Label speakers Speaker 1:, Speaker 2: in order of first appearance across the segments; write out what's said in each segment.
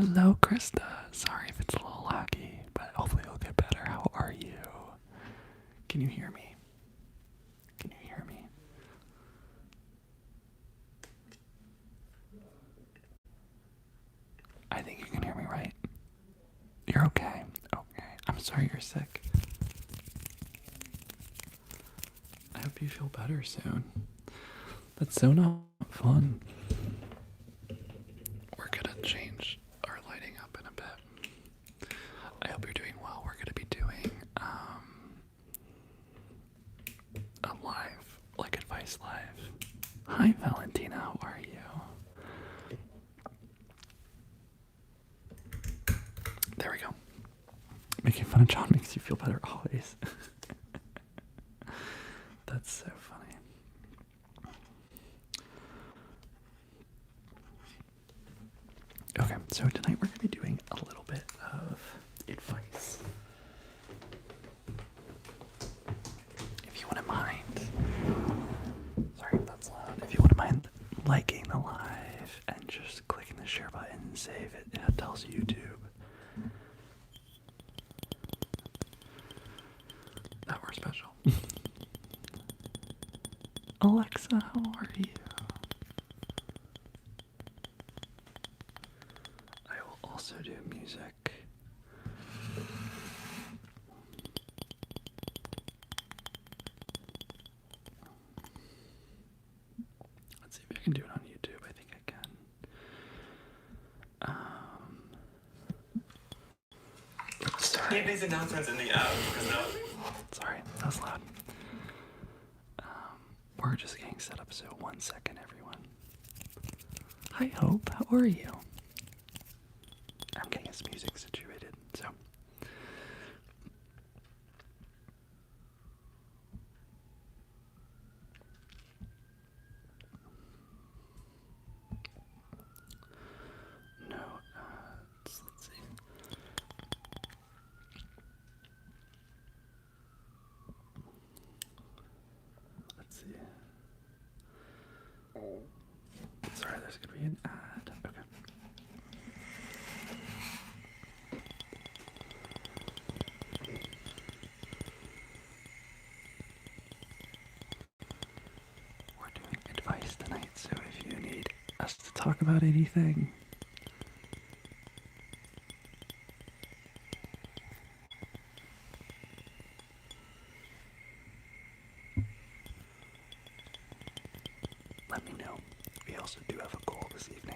Speaker 1: Hello, Krista. Sorry if it's a little laggy, but hopefully it'll get better. How are you? Can you hear me? Can you hear me? I think you can hear me, right? You're okay. Okay. I'm sorry you're sick. I hope you feel better soon. That's so not fun. We're gonna change our lighting up in a bit. I hope you're doing well. We're gonna be doing a live, like advice live. Hi Valentina, how are you? There we go. Making fun of John makes you feel better always. That's so funny. Okay, so tonight we're going to be doing a little bit of advice. If you wouldn't mind, sorry if that's loud, if you wouldn't mind liking the live and just clicking the share button and save it, it tells YouTube that we're special. Alexa, how are you? I will also do music. Let's see if I can do it on YouTube. I think I can.
Speaker 2: Leave these announcements in the app.
Speaker 1: Sorry, that was loud. We're just getting set up, so 1 second, everyone. Hi, Hope. How are you? I'm getting us music situated, so. No, let's see. Let's see. Sorry, there's gonna be an ad. Okay. We're doing advice tonight, so if you need us to talk about anything, let me know. We also do have a goal this evening.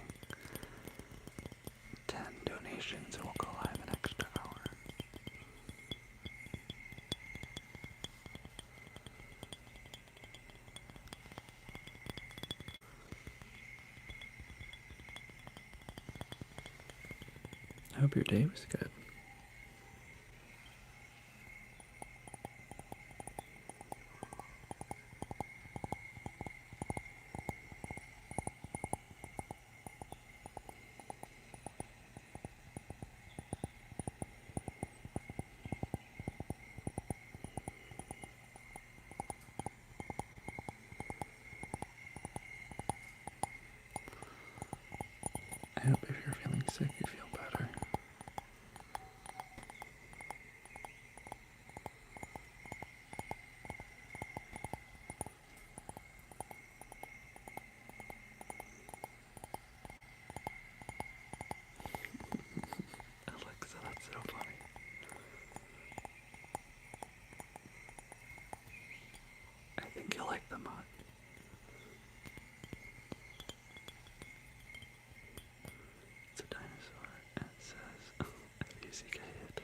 Speaker 1: 10 donations and we'll go live an extra hour. I hope your day was good. I hope if you're feeling sick, you feel better. Alexa, that's so funny. I think you'll like the mod. It's a dinosaur, and it says, easy hit.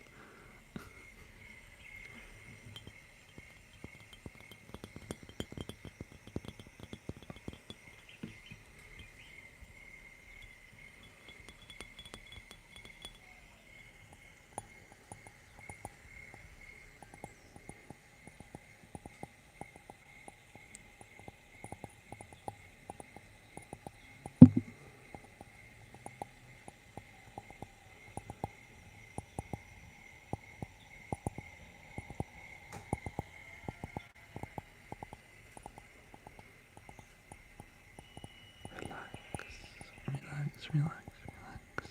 Speaker 1: Relax, relax, relax, relax.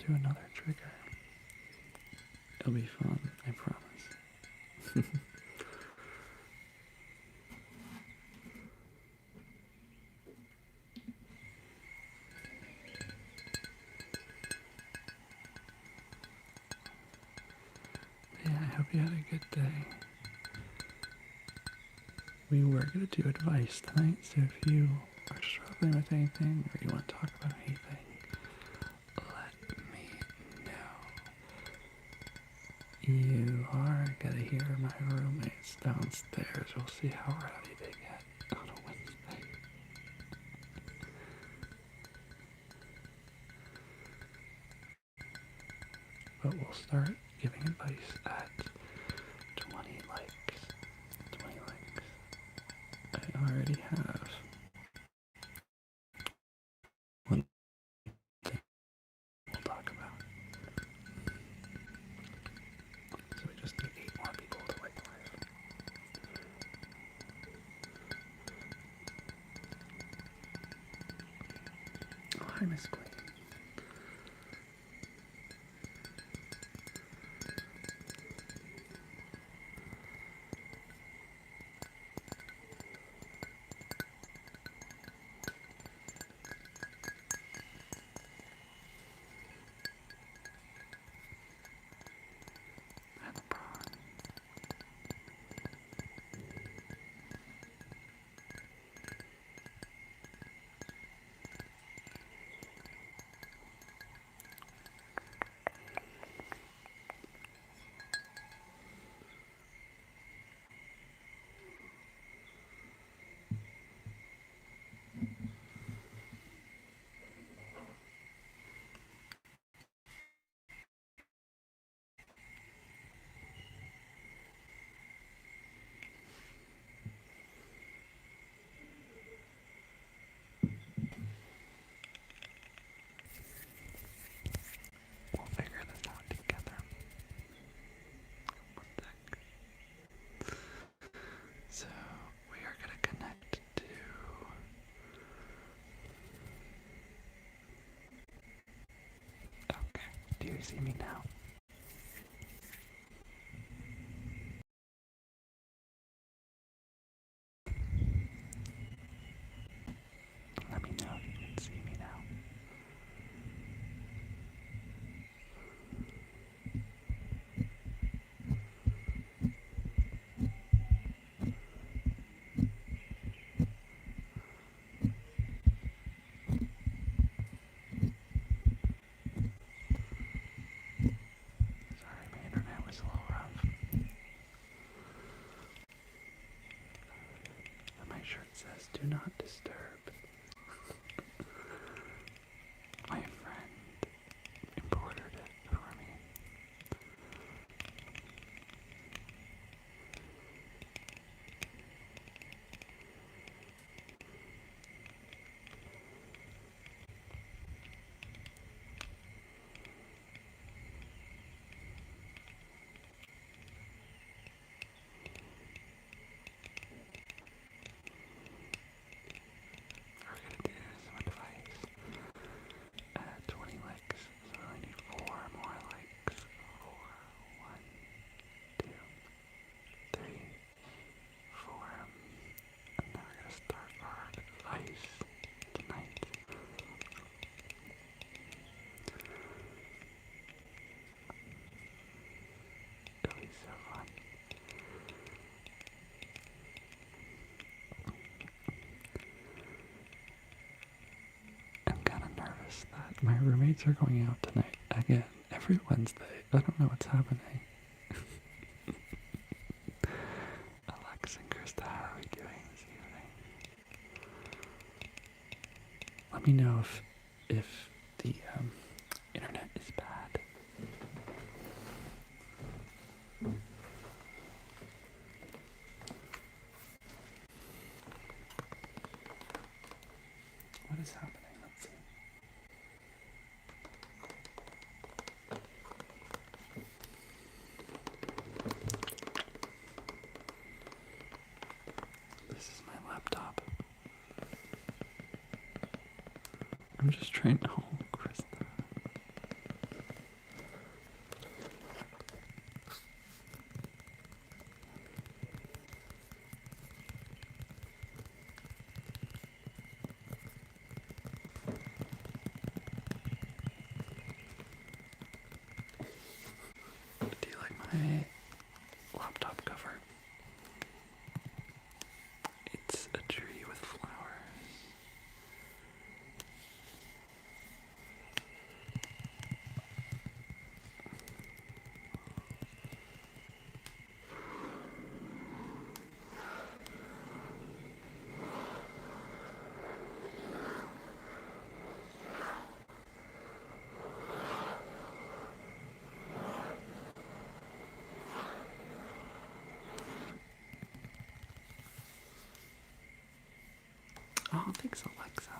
Speaker 1: do another trigger. It'll be fun, I promise. Yeah, I hope you had a good day. We were going to do advice tonight, so if you are struggling with anything or you want to talk about anything, let me know. You are going to hear my roommates downstairs. We'll see how rowdy they get on a Wednesday. But we'll start giving advice at 20 likes. 20 likes. I already have one thing we'll talk about. So we just need 8 more people to like live. Oh, hi, Miss Queen. We'll figure this out together. One sec. So we are going to connect to okay. Do you see me now? Let me know if you can see me now. Sorry, my internet was a little rough. And my shirt says, "Do not disturb." My friend embroidered it for me. We're gonna do some advice. 20 likes, so I need 4 more likes. 4, 1, 2, 3, 4. And now we're gonna start our advice tonight. It'll be so fun. I'm kind of nervous that my roommates are going out tonight again every Wednesday. I don't know what's happening. Alex and Krista, how are we doing this evening? Let me know if the internet is bad. What is happening? Let's see. This is my laptop. I'm just trying to. Oh, Krista. my laptop cover. It's a tree with flowers. Oh, thanks, Alexa.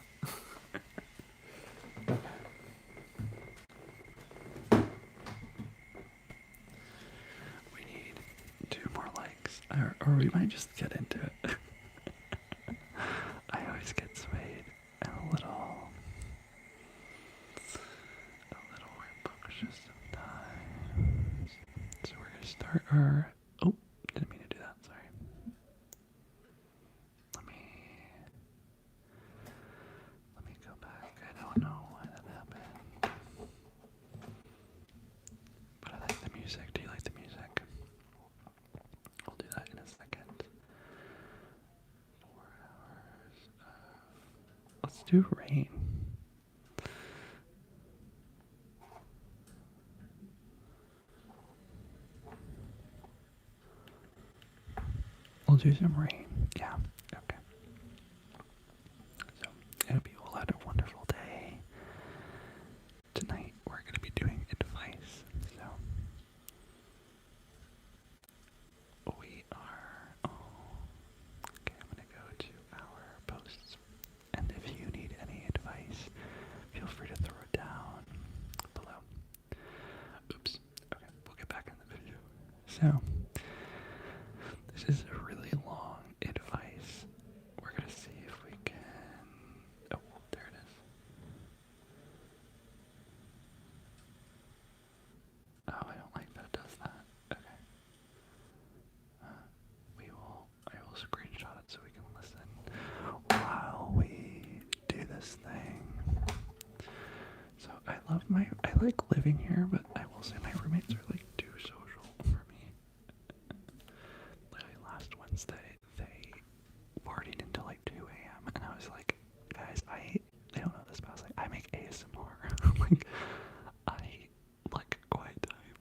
Speaker 1: We need 2 more likes, or we might just get into it. I always get swayed and a little rambunctious sometimes. So we're gonna start our. Oh, didn't mean to do that. Sorry. Let me go back. I don't know why that happened. But I like the music. Do you like the music? We'll do that in a second. 4 hours of... Let's do rain. We'll do some rain. Yeah. Okay. So, I hope you all had a wonderful day. Tonight, we're going to be doing advice. So, we are... Oh, okay, I'm going to go to our posts. And if you need any advice, feel free to throw it down below. Oops. Okay, we'll get back in the video. So, this is a really long advice. We're going to see if we can... Oh, there it is. Oh, I don't like that it does that. Okay. I will screenshot it so we can listen while we do this thing. So I like living here, but I will say my roommates are like too social for me. Literally last Wednesday, they partied until like 2 a.m. and I was like, guys, they don't know this, but I was like, I make ASMR. Like, I like quiet time.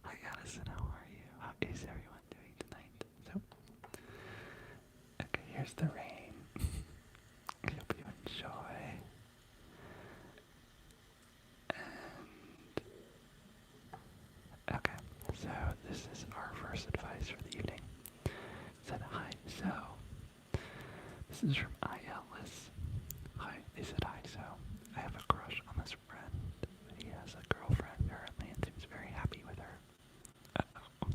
Speaker 1: Hi Addison, how are you? How is everyone doing tonight? So, okay, here's the rain. I hope you enjoy. And, okay, so this is our first advice for the evening. It said, hi, so, this is from ILS. Hi, they said, hi, so, I have a crush on this friend. He has a girlfriend currently and seems very happy with her. Uh-oh.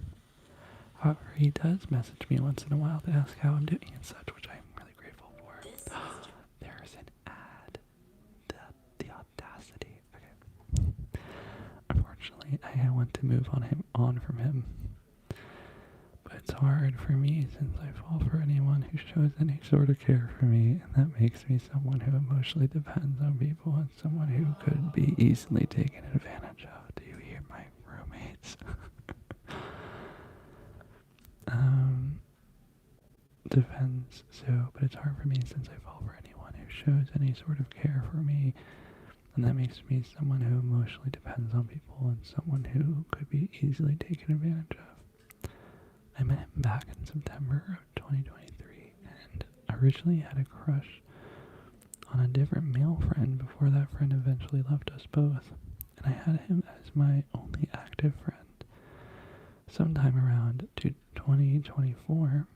Speaker 1: However, he does message me once in a while to ask how I'm doing and such, which I'm really grateful for. There's an ad. The audacity. Okay. Unfortunately, I want to move on from him. But it's hard for me since I fall for anyone who shows any sort of care for me, and that makes me someone who emotionally depends on people and someone who could be easily taken advantage of. Do you hear my roommates? Depends, but it's hard for me since I fall for anyone who shows any sort of care for me, and that makes me someone who emotionally depends on people and someone who could be easily taken advantage of. I met him back in September of 2023, and originally had a crush on a different male friend before that friend eventually left us both, and I had him as my only active friend. Sometime around 2024,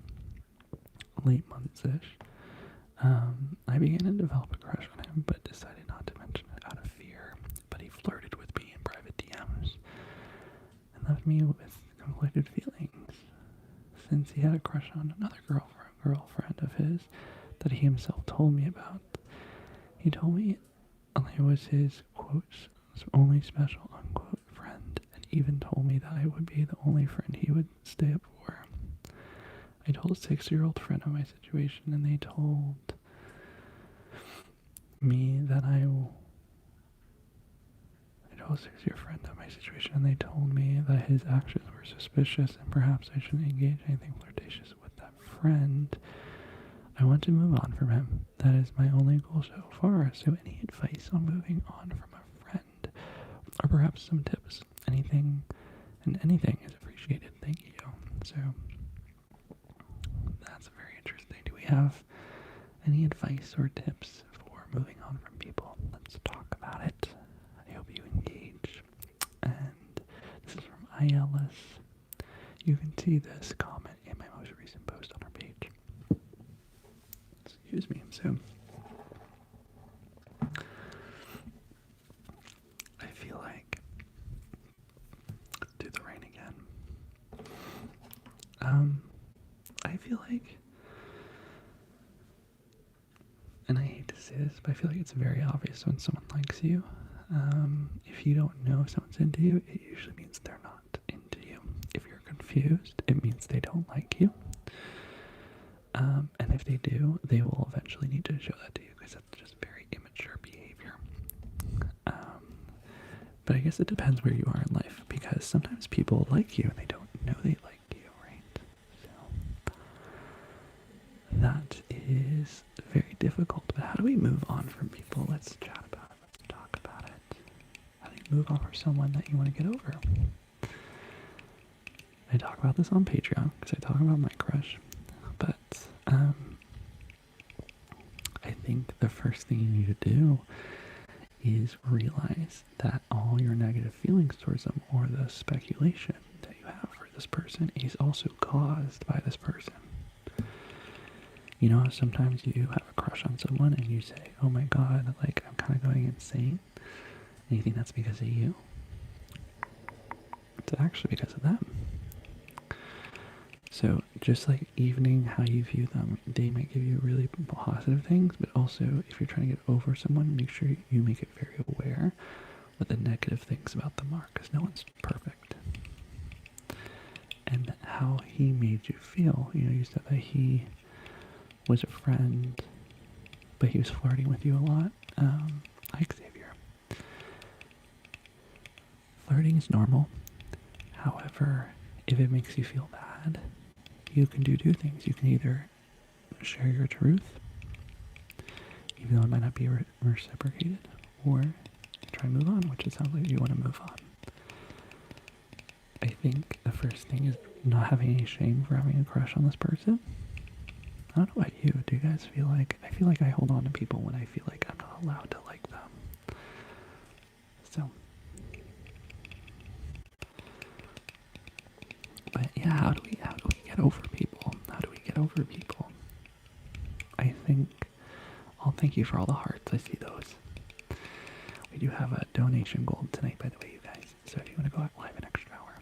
Speaker 1: late months-ish, I began to develop a crush on him, but decided not to mention it out of fear. But he flirted with me in private DMs, and left me with conflicted feelings, since he had a crush on another girlfriend of his that he himself told me about. He told me I was his, quotes, only special, unquote, friend, and even told me that I would be the only friend he would stay up for. I told a 6-year-old friend of my situation, and they told me that I closer to your friend of my situation, and they told me that his actions were suspicious and perhaps I shouldn't engage anything flirtatious with that friend. I want to move on from him. That is my only goal so far. So any advice on moving on from a friend? Or perhaps some tips? Anything is appreciated. Thank you. So that's very interesting. Do we have any advice or tips for moving on from people? Let's talk about it. I hope you engage. And this is from ILS. You can see this comment in my most recent post on our page. Excuse me. So I feel like, let's do the rain again. I feel like, and I hate to say this, but I feel like it's very obvious when someone likes you. If you don't know if someone's into you, it usually means they're not into you. If you're confused, it means they don't like you. And if they do, they will eventually need to show that to you, because that's just very immature behavior. But I guess it depends where you are in life, because sometimes people like you and they don't know they like you, right? So that is very difficult. But how do we move on from people? Let's chat about it. Let's talk about it. How do you move on from someone that you want to get over? I talk about this on Patreon, because I talk about my crush. But I think the first thing you need to do is realize that all your negative feelings towards them, or the speculation that you have for this person, is also caused by this person. You know, sometimes you have a crush on someone and you say, oh my god, like, I'm kind of going insane. And you think that's because of you. It's actually because of them. So just like evening how you view them, they might give you really positive things, but also if you're trying to get over someone, make sure you make it very aware what the negative things about them are, because no one's perfect. And how he made you feel. You know, you said that he was a friend, but he was flirting with you a lot. Like Xavier. Flirting is normal. However, if it makes you feel bad, you can do two things. You can either share your truth, even though it might not be reciprocated, or try and move on, which it sounds like you want to move on. I think the first thing is not having any shame for having a crush on this person. I don't know about you. Do you guys feel like, I feel like I hold on to people when I feel like I'm not allowed to like them. So, but yeah, how do we get over people? How do we get over people? I think, I'll thank you for all the hearts. I see those. We do have a donation goal tonight, by the way, you guys. So if you want to go out live an extra hour.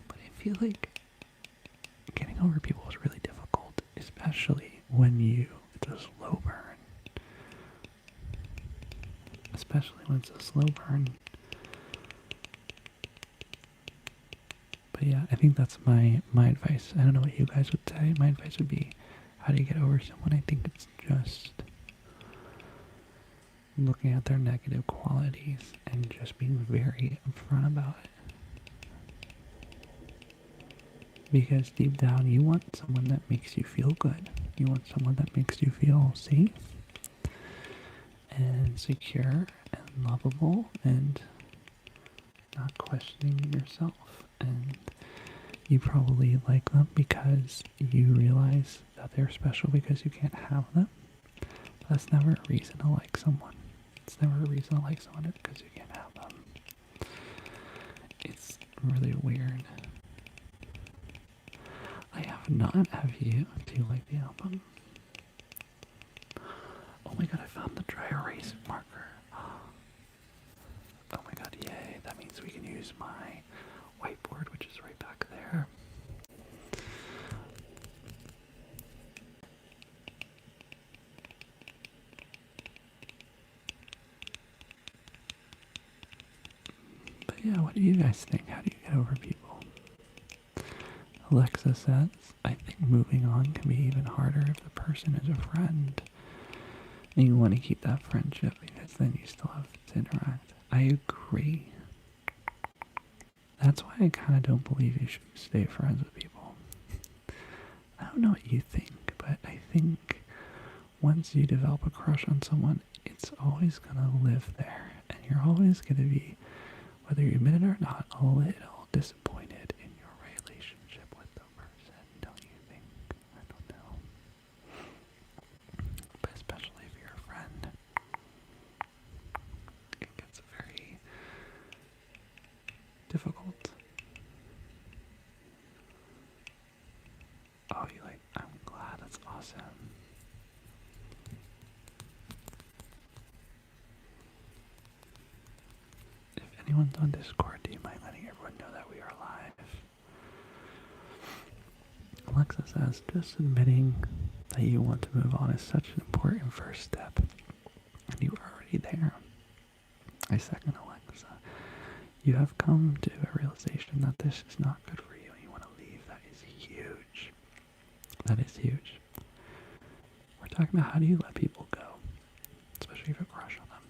Speaker 1: But I feel like getting over people is really difficult, especially when it's a slow burn. Especially when it's a slow burn. But yeah, I think that's my advice. I don't know what you guys would say. My advice would be, how do you get over someone? I think it's just looking at their negative qualities and just being very upfront about it. Because deep down, you want someone that makes you feel good. You want someone that makes you feel safe and secure and lovable and not questioning yourself. And you probably like them because you realize that they're special because you can't have them. But that's never a reason to like someone. It's never a reason to like someone because you can't have them. It's really weird. I have not. Have you? Do you like the album? Oh my god, I found the dry erase marker. Oh my god, yay. That means we can use my whiteboard, which is right back there. But yeah, what do you guys think? How do you get over people? Alexa says, I think moving on can be even harder if the person is a friend. And you want to keep that friendship because then you still have to interact. I agree. That's why I kind of don't believe you should stay friends with people. I don't know what you think, but I think once you develop a crush on someone, it's always gonna live there. And you're always gonna be, whether you admit it or not, a little disappointed in your relationship with the person, don't you think? I don't know. But especially if you're a friend, it gets very difficult. Oh, you like, I'm glad, that's awesome. If anyone's on Discord, do you mind letting everyone know that we are live? Alexa says, just admitting that you want to move on is such an important first step. And you are already there. I second Alexa. You have come to a realization that this is not good for you and you want to leave. That is huge. That is huge. We're talking about how do you let people go, especially if you have a crush on them.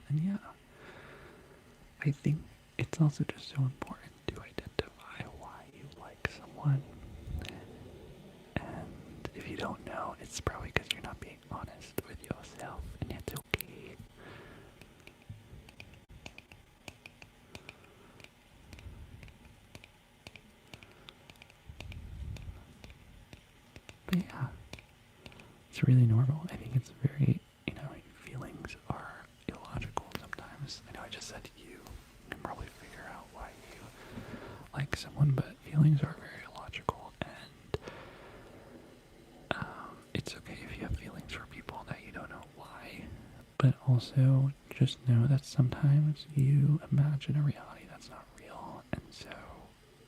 Speaker 1: And yeah, I think it's also just so important to identify why you like someone. And if you don't know, it's probably because you're not being honest with yourself, and it's okay. But yeah, it's really normal. I think it's very, feelings are illogical sometimes. I know I just said you can probably figure out why you like someone, but feelings are very illogical, and it's okay if you have feelings for people that you don't know why, but also just know that sometimes you imagine a reality that's not real, and so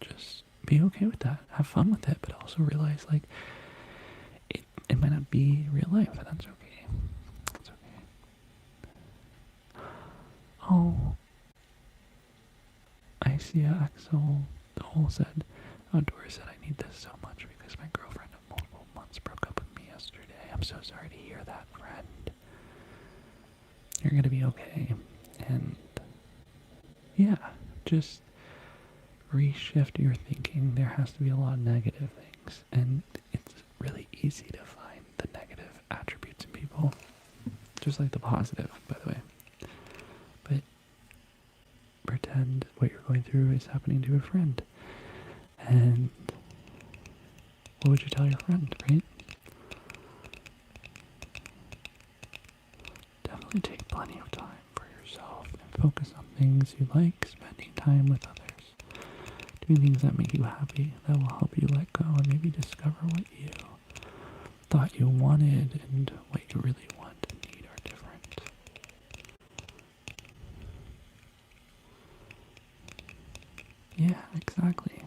Speaker 1: just be okay with that. Have fun with it, but also realize, like, it might not be real life, and that's okay. It's okay. Oh, I see Axel Dole said, Doris said, I need this so much because my girlfriend of multiple months broke up with me yesterday. I'm so sorry to hear that, friend. You're gonna be okay. And yeah, just reshift your thinking. There has to be a lot of negative things, and it's really easy to find the negative attributes in people, just like the positive, by the way. But pretend what you're going through is happening to a friend, and what would you tell your friend, right? Definitely take plenty of time for yourself and focus on things you like, spending time with others, doing things that make you happy, that will help you let go and maybe discover what you thought you wanted and what you really want and need are different. Yeah, exactly.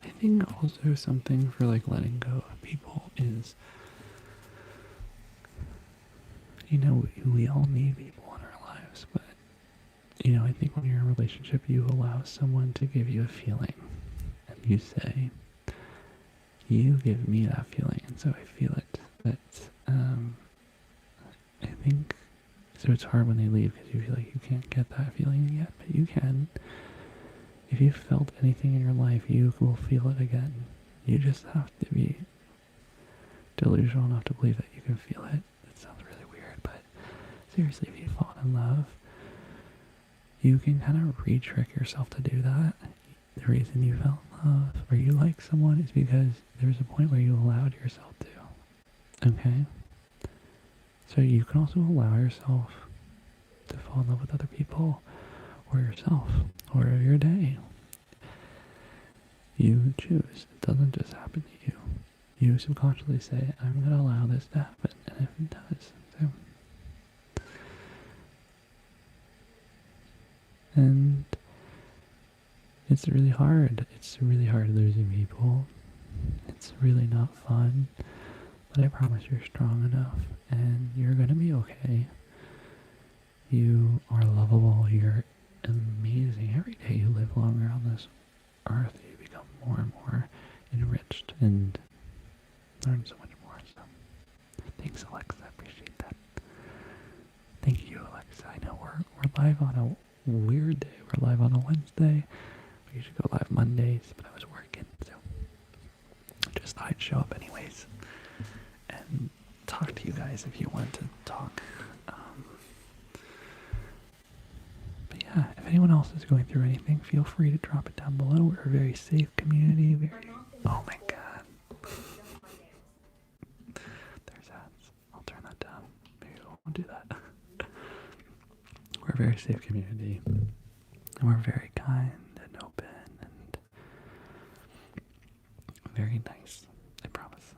Speaker 1: I think also something for like letting go of people is, we all need people in our lives, but I think when you're in a relationship, you allow someone to give you a feeling, and you say, you give me that feeling, and so I feel it. But I think, so it's hard when they leave because you feel like you can't get that feeling yet, but you can. If you felt anything in your life, you will feel it again. You just have to be delusional enough to believe that you can feel it. It sounds really weird, but seriously, if you fall in love, you can kind of re-trick yourself to do that. The reason you fell in love or you like someone is because there's a point where you allowed yourself to. Okay? So you can also allow yourself to fall in love with other people, or yourself, or your day. You choose. It doesn't just happen to you. You subconsciously say, I'm going to allow this to happen, and if it does, so And it's really hard. It's really hard losing people. It's really not fun. But I promise you're strong enough and you're gonna be okay. You are lovable. You're amazing. Every day you live longer on this earth, you become more and more enriched and learn so much more. So thanks, Alexa. I appreciate that. Thank you, Alexa. I know we're live on a weird day. We're live on a Wednesday. We usually go live Mondays, but I was working, so just thought I'd show up anyways and talk to you guys if you want to talk. But yeah, if anyone else is going through anything, feel free to drop it down below. We're a very safe community. Oh my god. There's ads. I'll turn that down. Maybe I won't do that. We're a very safe community. And we're very kind and open and very nice. I promise.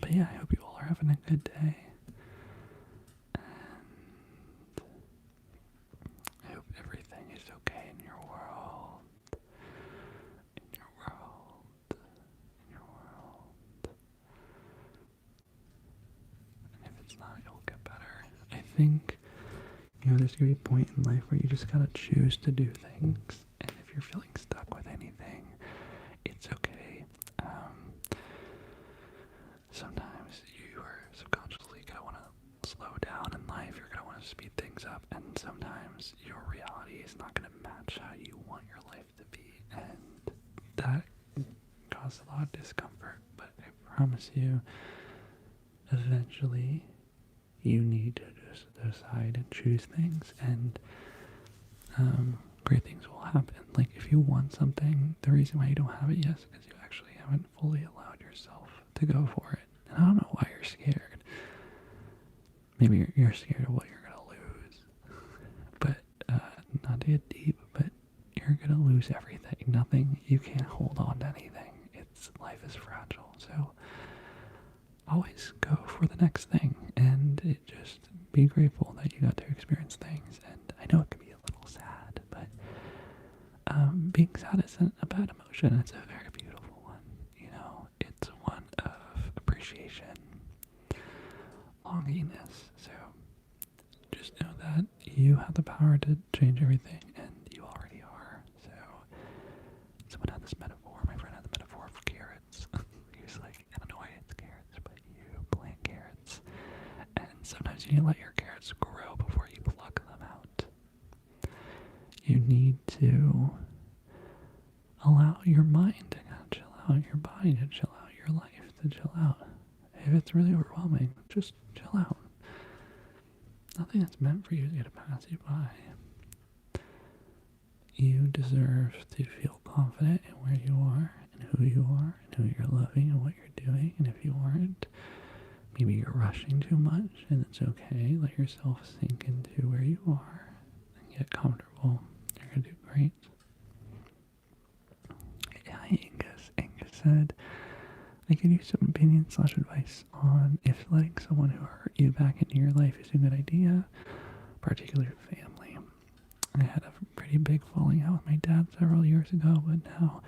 Speaker 1: But yeah, I hope you all are having a good day. And I hope everything is okay in your world. In your world. In your world. And if it's not, it'll get better. I think, there's gonna be a point in life where you just gotta choose to do things. And if you're feeling stuck with anything, it's okay. Sometimes you are subconsciously gonna want to slow down in life. You're gonna want to speed things up, and sometimes your reality is not gonna match how you want your life to be, and that causes a lot of discomfort. But I promise you, eventually, you need to just decide and choose things, and great things will happen. Like if you want something, the reason why you don't have it yet is because you actually haven't fully allowed yourself to go for it. And I don't know why you're scared. Maybe you're scared of what you're gonna lose. But not to get deep, but you're gonna lose everything. Nothing. You can't hold on to anything. Life is fragile. So always go for the next thing, and just be grateful that you got to experience things. And I know it can be a little sad, but being sad isn't a bad emotion. It's a very beautiful one. It's one of appreciation, longingness. So just know that you have the power to change everything, and you already are. So someone had this metaphor. My friend had the metaphor for carrots. He was like, I don't know why it's carrots, but you plant carrots, and sometimes you need to let your carrots grow before you pluck them out. You need to allow your mind to kind of chill out, your body to chill out, your life to chill out. If it's really overwhelming, just chill out. Nothing that's meant for you is going to pass you by. You deserve to feel confident in where you are and who you are and who you're loving and what you're doing. And if you aren't, maybe you're rushing too much, and it's okay. Let yourself sink into where you are and get comfortable. You're going to do great. Hi, Angus. Angus said, I could use some opinion/advice on if letting someone who hurt you back into your life is a good idea, particularly family. I had a pretty big falling out with my dad several years ago, but now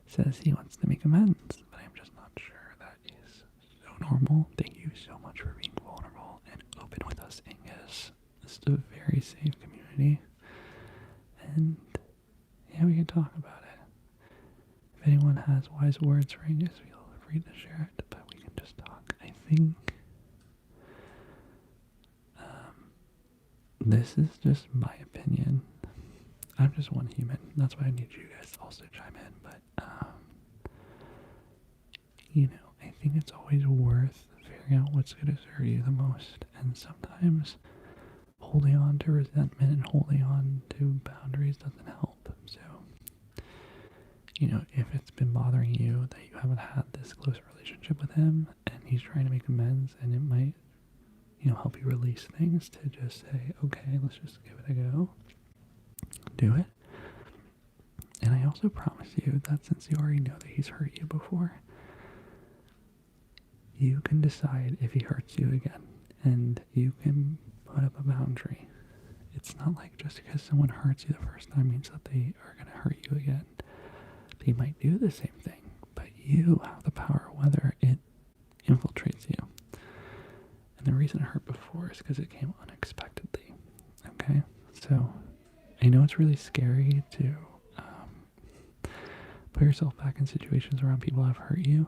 Speaker 1: says he wants to make amends, but I'm just not sure that is so normal. Thank you so much for being vulnerable and open with us, Angus. This is a very safe community, and yeah, we can talk about it. If anyone has wise words for Angus, feel free to share it, but we can just talk. I think this is just my opinion. I'm just one human. That's why I need you guys to also chime in. But, I think it's always worth figuring out what's going to serve you the most. And sometimes holding on to resentment and holding on to boundaries doesn't help. So, if it's been bothering you that you haven't had this close relationship with him and he's trying to make amends, and it might, help you release things to just say, okay, let's just give it a go. Do it. And I also promise you that since you already know that he's hurt you before, you can decide if he hurts you again, and you can put up a boundary. It's not like just because someone hurts you the first time means that they are going to hurt you again. They might do the same thing, but you have the power whether it infiltrates you. And the reason it hurt before is because it came unexpectedly. Okay? So, I know it's really scary to put yourself back in situations around people who have hurt you,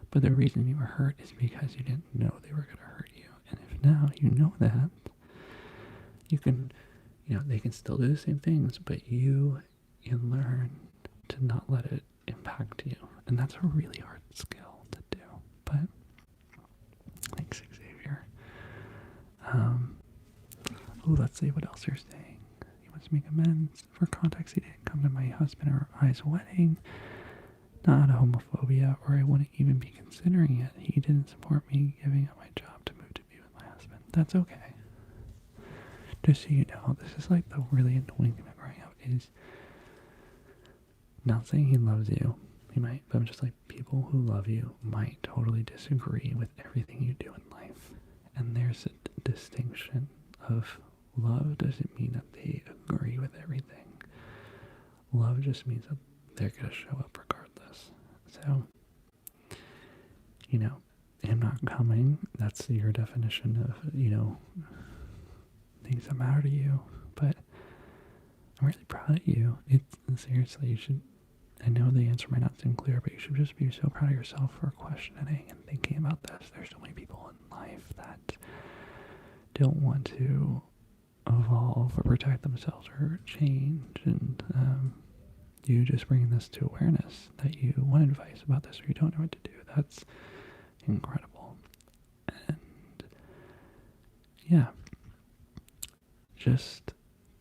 Speaker 1: but the reason you were hurt is because you didn't know they were going to hurt you. And if now you know that, you can, they can still do the same things, but you can learn to not let it impact you. And that's a really hard skill to do. But, thanks, Xavier. Let's see what else you're saying. He wants to make amends. For context, he didn't come to my husband or I's wedding. Not a homophobia, or I wouldn't even be considering it. He didn't support me giving up my job to move to be with my husband. That's okay. Just so you know, this is like the really annoying thing about growing up is not saying he loves you. He might, but I'm just like, people who love you might totally disagree with everything you do in life. And there's a distinction of love doesn't mean that they agree with everything. Love just means that they're going to show up regardless. So, him not coming, that's your definition of, things that matter to you. But I'm really proud of you. Seriously, you should, I know the answer might not seem clear, but you should just be so proud of yourself for questioning and thinking about this. There's so many people in life that don't want to evolve or protect themselves or change, and you just bringing this to awareness that you want advice about this or you don't know what to do, that's incredible. And yeah, just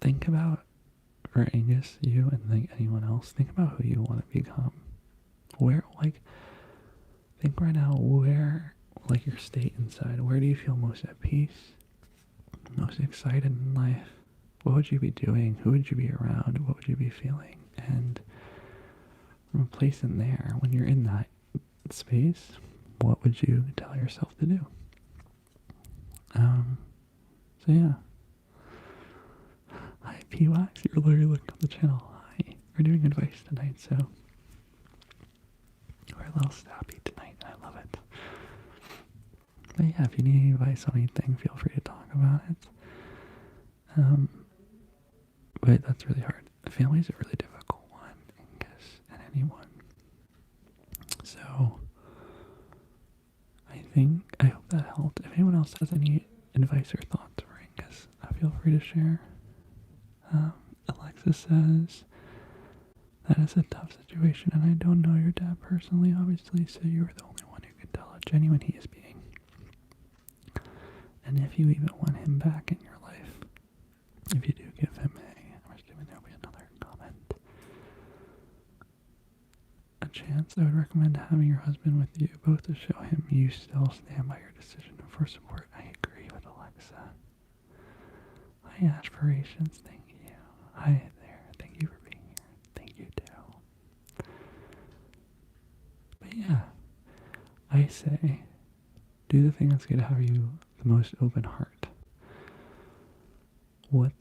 Speaker 1: think about, for Angus, you, and think anyone else, think about who you want to become. Think right now where, your state inside, where do you feel most at peace, most excited in life? What would you be doing? Who would you be around? What would you be feeling? And from a place in there, when you're in that space, what would you tell yourself to do? So yeah. Hi, P-Wax, you're literally looking on the channel. Hi. We're doing advice tonight, so we're a little snappy tonight, and I love it. But yeah, if you need any advice on anything, feel free to talk about it. But that's really hard. Family's a really difficult one, Angus, and anyone. So, I hope that helped. If anyone else has any advice or thoughts for Angus, feel free to share. Alexis says, that is a tough situation, and I don't know your dad personally, obviously, so you are the only one who can tell how genuine he is being. And if you even want him back in your life, if you do give him I'm assuming there'll be another comment, a chance, I would recommend having your husband with you, both to show him you still stand by your decision and for support. I agree with Alexa. Hi, Aspirations, thank you. Hi there, thank you for being here. Thank you too. But yeah, I say, do the thing that's going to have you the most open heart. What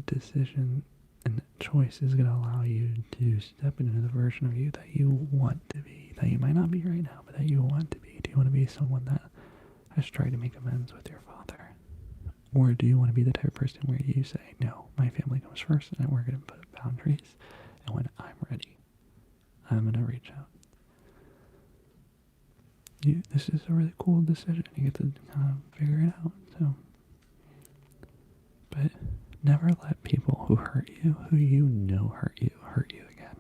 Speaker 1: decision and choice is going to allow you to step into the version of you that you want to be, that you might not be right now, but that you want to be? Do you want to be someone that has tried to make amends with your father? Or do you want to be the type of person where you say, no, my family comes first, and we're going to put boundaries, and when I'm ready, I'm going to reach out? This is a really cool decision. You get to kind of figure it out. So, but never let people who hurt you, who you know hurt you again.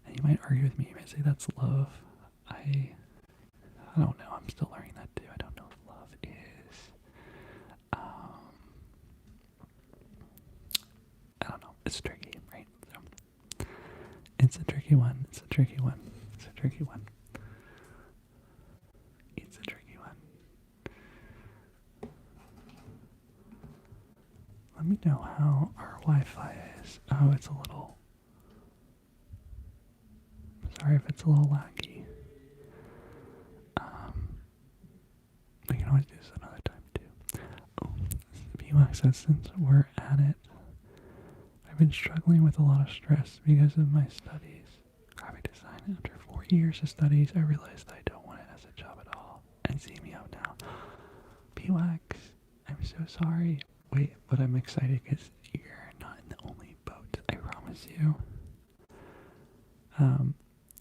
Speaker 1: And you might argue with me. You might say that's love. I don't know. I'm still learning that too. I don't know if love is. I don't know. It's tricky, right? So, it's a tricky one. It's a tricky one. It's a tricky one. It's a tricky one. Let me know how our Wi-Fi is. this. Oh, it's a little... Sorry if it's a little laggy. We can always do this another time too. Oh, VMAX says since we're at it, I've been struggling with a lot of stress because of my studies. Graphic design. After 4 years of studies, I realized I don't want it as a job at all. And see me out now. VMAX, I'm so sorry. Wait, but I'm excited because you're not in the only boat. I promise you.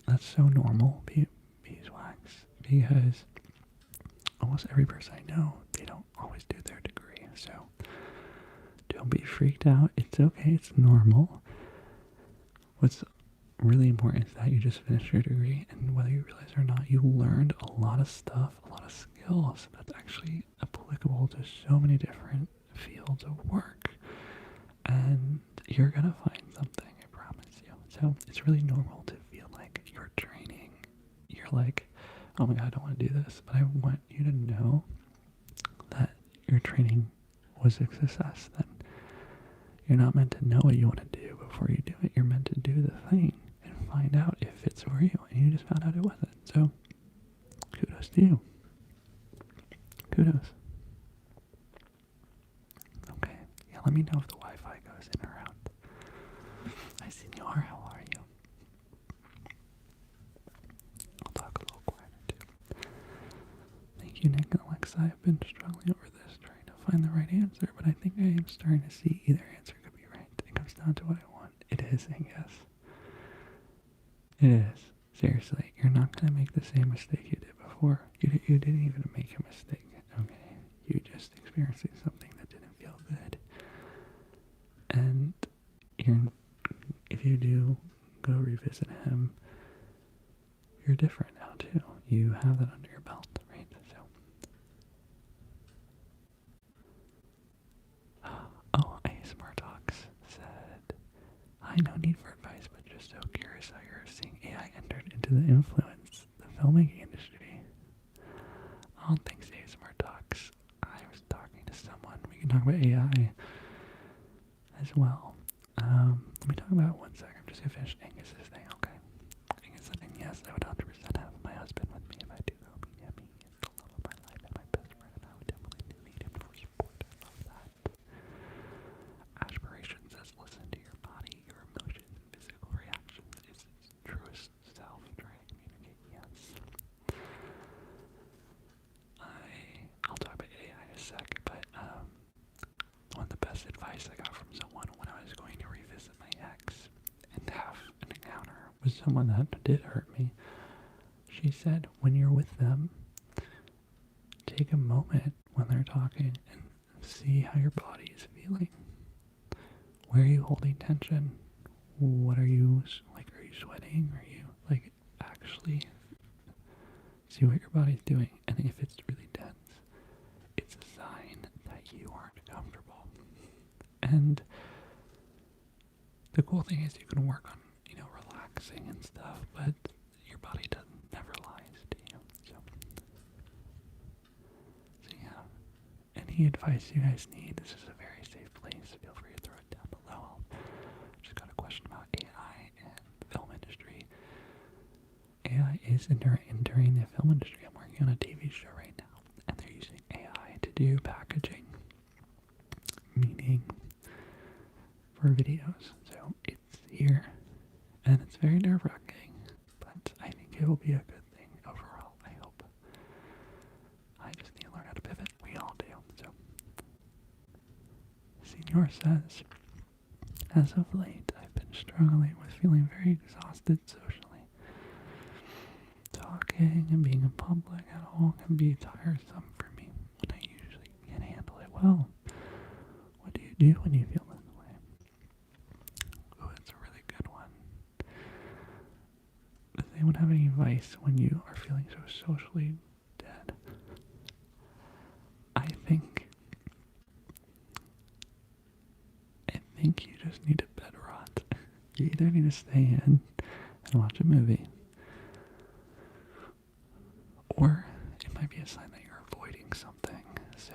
Speaker 1: That's so normal, beeswax, because almost every person I know, they don't always do their degree, so don't be freaked out. It's okay, it's normal. What's really important is that you just finished your degree, and whether you realize it or not, you learned a lot of stuff, a lot of skills that's actually applicable to so many different fields of work, and you're gonna find something, I promise you. So it's really normal to feel like you're training. You're like, oh my god, I don't want to do this, but I want you to know that your training was a success. That you're not meant to know what you want to do before you do it. You're meant to do the thing and find out if it's for you, and you just found out it wasn't. So kudos to you. Kudos. Okay, yeah, let me know if the Wi-Fi goes in or out. Hi, Senor, how are you? I'll talk a little quieter too. Thank you, Nick and Alexa. I've been struggling over this, trying to find the right answer, but I think I am starting to see either answer could be right. It comes down to what I want. It is, I guess. It is. Seriously, you're not going to make the same mistake you did before. You didn't even make a mistake, okay? You just experienced something that didn't feel good. And if you do go revisit him, you're different now too. You have that under your belt, right? So, oh, ASMR Talks said, "Hi, no need for advice, but just so curious how you're seeing AI entered into the influence the filmmaking industry." Oh, thanks, ASMR Talks. I was talking to someone. We can talk about AI as well. Let me talk about it 1 second. I'm just gonna finish Angus's thing, okay? Angus said, yes, I would 100% have my husband with me if I do go. Yeah, me is the love of my life and my best friend, and I would definitely need him for support. I love that. Aspiration says, listen to your body, your emotions, and physical reactions. It's its truest self. Try to communicate, yes. I'll talk about AI in a sec, but one of the best advice I got from someone when I was going to revisit my ex and have an encounter with someone that did hurt me. She said, when you're with them, take a moment when they're talking and see how your body is feeling. Where are you holding tension? What are you, like, are you sweating? Are you, like, actually see what your body's doing? And if it's really tense, it's a sign that you aren't comfortable. And the cool thing is you can work on, relaxing and stuff, but your body never lies to you. So yeah, any advice you guys need, this is a very safe place. Feel free to throw it down below. Just got a question about AI and the film industry. AI is entering the film industry. I'm working on a TV show right now, and they're using AI to do packaging, meaning for videos. So it's here, and it's very nerve-wracking, but I think it will be a good thing overall. I hope. I just need to learn how to pivot. We all do. So, Senor says, as of late, I've been struggling with feeling very exhausted socially. Talking and being in public at all can be tiresome for me, and I usually can't handle it well. What do you do when you feel this way? Oh, that's a really good one. Does anyone have any advice when you are feeling so socially dead? I think you just need to bed rot. You either need to stay in and watch a movie, or it might be a sign that you're avoiding something. So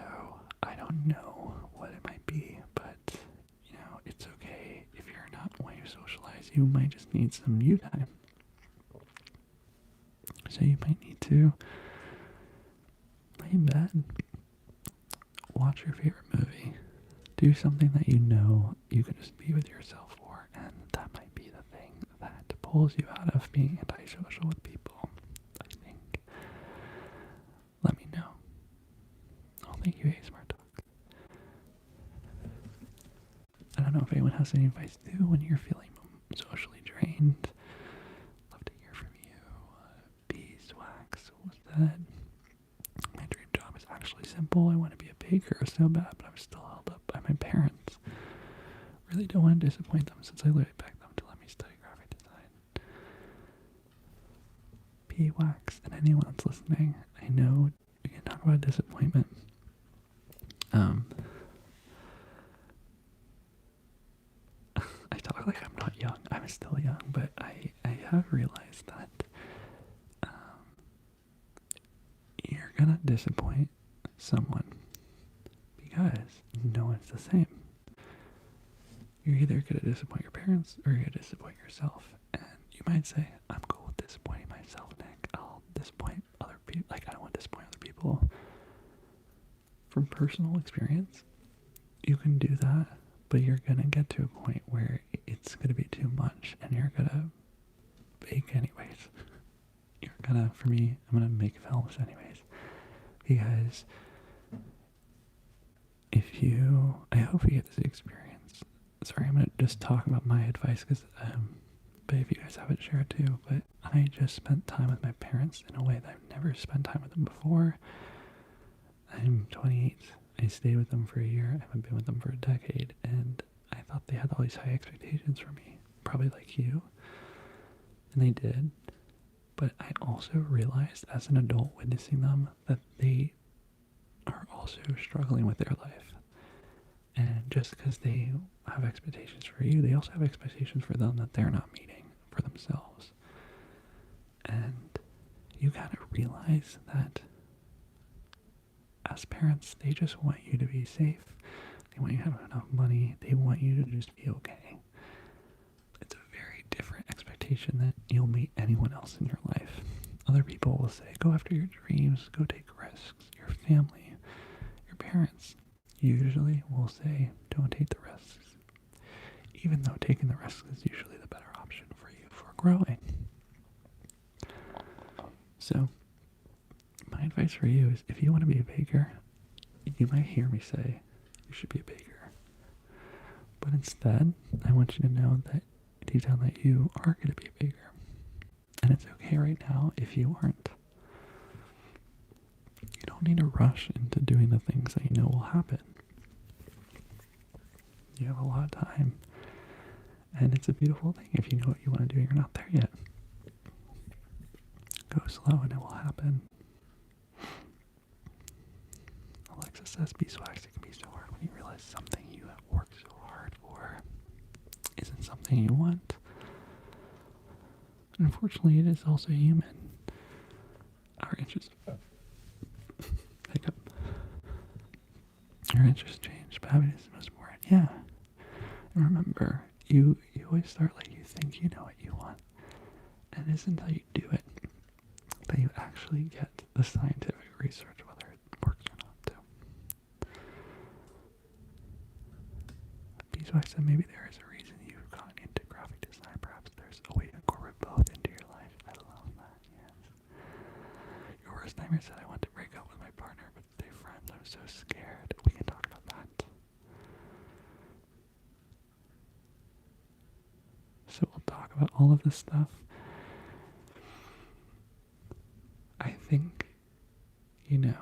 Speaker 1: I don't know what it might be, but it's okay if you're you might just need some you time. So you might need to lay in bed, watch your favorite movie, do something that you know you can just be with yourself for, and that might be the thing that pulls you out of being antisocial with people, I think. Let me know. Oh, thank you, ASMR Talk. I don't know if anyone has any advice too when you're feeling socially drained. Love to hear from you. Beeswax, what was that? My dream job is actually simple. I want to be a baker so bad, but I'm still held up by my parents. Really don't want to disappoint them since I literally begged them to let me study graphic design. Beeswax, and anyone that's listening, I know we can talk about disappointment. I talk like I'm not young. I'm still young, but I have realized that you're gonna disappoint someone because no one's the same. You're either gonna disappoint your parents or you're gonna disappoint yourself. And you might say, I'm cool with disappointing myself, Nick. I'll disappoint other people. Like, I don't want to disappoint other people. From personal experience, you can do that, but you're gonna get to a point where it's gonna be too much and you're gonna bake anyways. For me, I'm gonna make films anyways. Because I hope you get this experience. Sorry, I'm gonna just talk about my advice but if you guys haven't shared too, but I just spent time with my parents in a way that I've never spent time with them before. I'm 28. I stayed with them for a year. I haven't been with them for a decade, and I thought they had all these high expectations for me, probably like you, and they did. But I also realized as an adult witnessing them that they are also struggling with their life. And just because they have expectations for you, they also have expectations for them that they're not meeting for themselves. And you gotta realize that as parents, they just want you to be safe. They want you to have enough money. They want you to just be okay. It's a very different expectation that you'll meet anyone else in your life. Other people will say, go after your dreams, go take risks. Your family, your parents usually will say, don't take the risks. Even though taking the risks is usually the better option for you for growing. So, my advice for you is if you want to be a baker, you might hear me say you should be a baker. But instead, I want you to know that deep down that you are going to be a baker. And it's okay right now if you aren't. You don't need to rush into doing the things that you know will happen. You have a lot of time. And it's a beautiful thing if you know what you want to do and you're not there yet. Go slow and it will happen. Alexa says beeswax, it can be so hard when you realize something you have worked so hard for isn't something you want. And unfortunately, it is also human. Our interests Our interests change, but happiness is most important. Yeah. And remember, you always start like you think you know what you want. And it isn't until you do it that you actually get the scientific research whether it works or not too. Beeswax said maybe there is a reason you've gone into graphic design. Perhaps there's a way to incorporate both into your life. I love that, yes. Your worst nightmare said I want to break up with my partner but stay friends. I'm so scared. We can talk about that. So we'll talk about all of this stuff. I think, okay,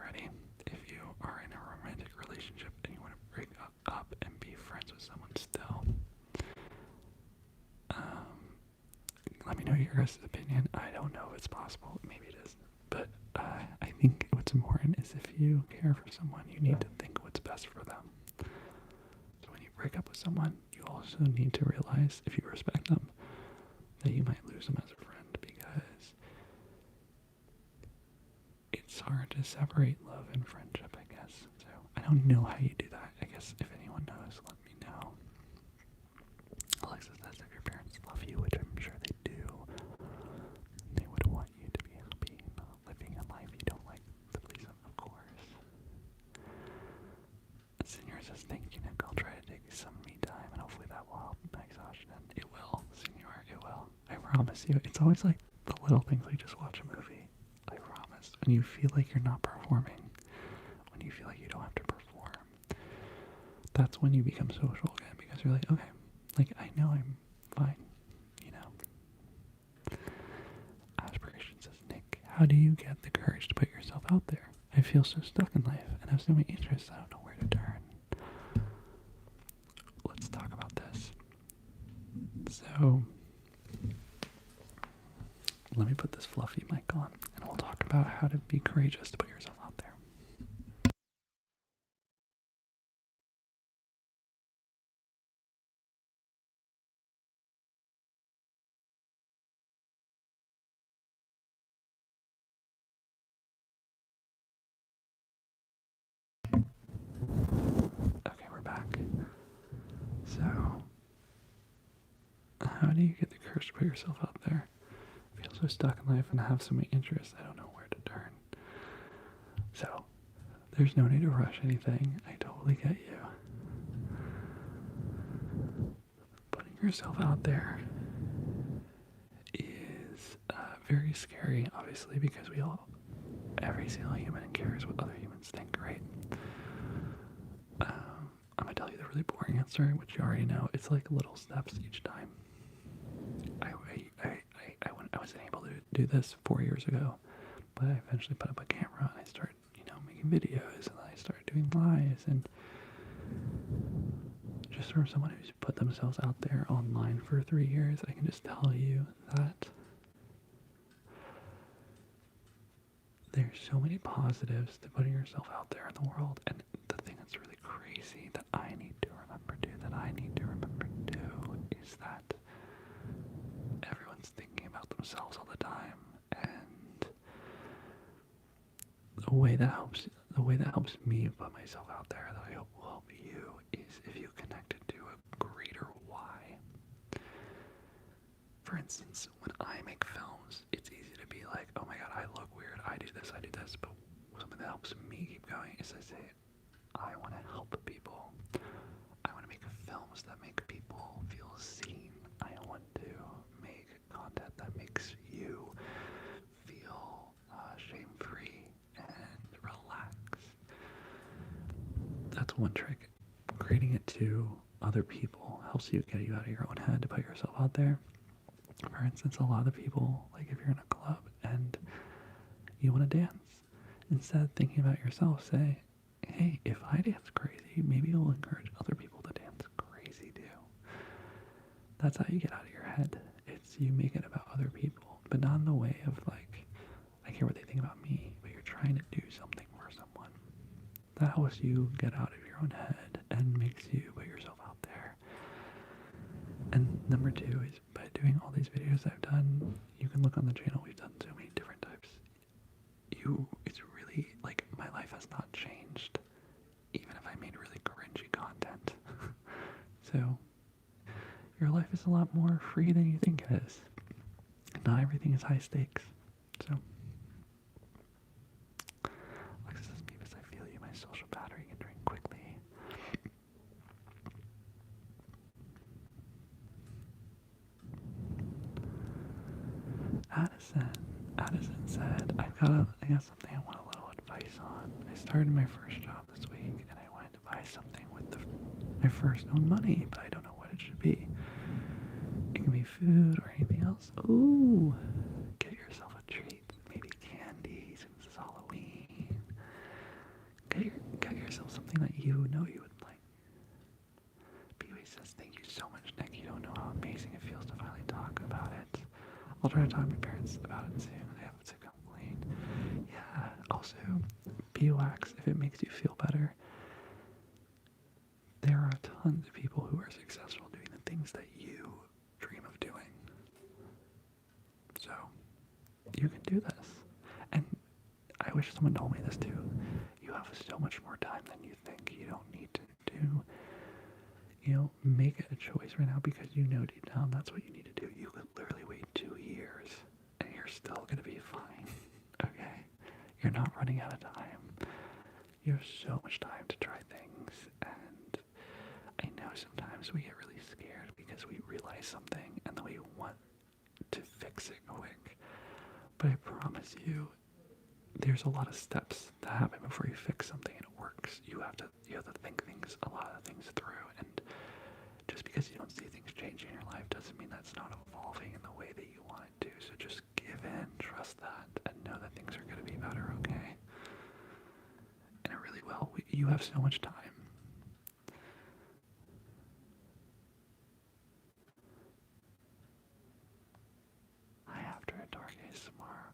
Speaker 1: ready? If you are in a romantic relationship and you want to break up and be friends with someone still, let me know your guys' opinion. I don't know if it's possible. Maybe it is. But I think what's important is if you care for someone, you need to think what's best for them. So when you break up with someone, you also need to realize, if you respect them, that you might lose them as a friend, because it's hard to separate love and friendship, I guess. So I don't know how you do that. I guess if anyone knows, let me know. Alexa says if your parents love you, which I'm sure they do, they would want you to be happy, not living a life you don't like to please them, of course. Senior says, thank you, Nick. I'll try to take some me time, and hopefully that will help my exhaustion. It will, Senior, it will. I promise you. It's always like the little things like just watch a movie. I promise. When you feel like you're not performing, when you feel like you don't have to perform, that's when you become social again, because you're like, okay, like I know I'm fine, you know. Aspiration says, Nick, how do you get the courage to put yourself out there? I feel so stuck in life and have so many interests I don't know where to turn. Let's talk about this. So, let me put this fluffy mic on and we'll talk about how to be courageous to put yourself out there. Okay, we're back. So, how do you get the courage to put yourself out there? I feel so stuck in life and have so many interests I don't know where to turn. So, there's no need to rush anything. I totally get you. Putting yourself out there is very scary, obviously, because every single human cares what other humans think, right? I'm gonna tell you the really boring answer, which you already know. It's like little steps each time. I wasn't able to do this 4 years ago, but I eventually put up a camera and I started, making videos, and I started doing lives, and just for someone who's put themselves out there online for 3 years, I can just tell you that there's so many positives to putting yourself out there in the world. And the thing that's really crazy that I need to remember too, is that everyone's thinking about themselves all the time, and the way that helps me put myself out there, that I hope will help you, is if you connect it to a greater why. For instance, when I make films, it's easy to be like, oh my god, I look weird, I do this, but something that helps me keep going is I say, I want to help people. I want to make films that make people feel seen. I want to make content that makes you feel shame-free and relaxed. That's one trick. Creating it to other people helps you get you out of your own head to put yourself out there. For instance, a lot of people, like if you're in a club and you want to dance, instead of thinking about yourself, say, hey, if I dance crazy, maybe it'll encourage other people to dance crazy too. That's how you get out of your head. It's you make it about other people, but not in the way of like, I care what they think about me, but you're trying to do something for someone. That helps you get out of your own head and makes you put yourself out there. And number 2 is by doing all these videos I've done, you can look on the channel, we've done so many different types. It's really, like, my life has not changed, even if I made really cringy content. So, your life is a lot more free than you think it is. Not everything is high stakes. So, Alexis says, Beavis, I feel you, my social battery can drain quickly. Addison said, I got something I want a little advice on. I started my first job this week, and I wanted to buy something with my first own money, but I don't know what it should be. It can be food or anything else. Ooh, get yourself a treat. Maybe candy, since it's Halloween. Get yourself something that you know you would like. Pee-wee says, thank you so much, Nick. You don't know how amazing it feels to finally talk about it. I'll try to talk to my parents about it soon. I have to complain. Yeah, also, beeswax, if it makes you feel better. There are tons of people who are successful doing the things that you dream of doing. So, you can do this. And I wish someone told me this too. You have so much more time than you think. You don't need to do make it a choice right now because you know deep down that's what you need to do. You could literally wait 2 years and you're still going to be fine, okay? You're not running out of time. You have so much time to try things, and I know sometimes we get really scared because we realize something and then we want to fix it quick. But I promise you, there's a lot of steps that happen before you fix something and it works. You have to think a lot of things through, and just because you don't see things changing in your life doesn't mean that's not evolving in the way that you want it to. So just give in, trust that, and know that things are going to be better, okay? And it really will. You have so much time. Hi, after a dark ASMR.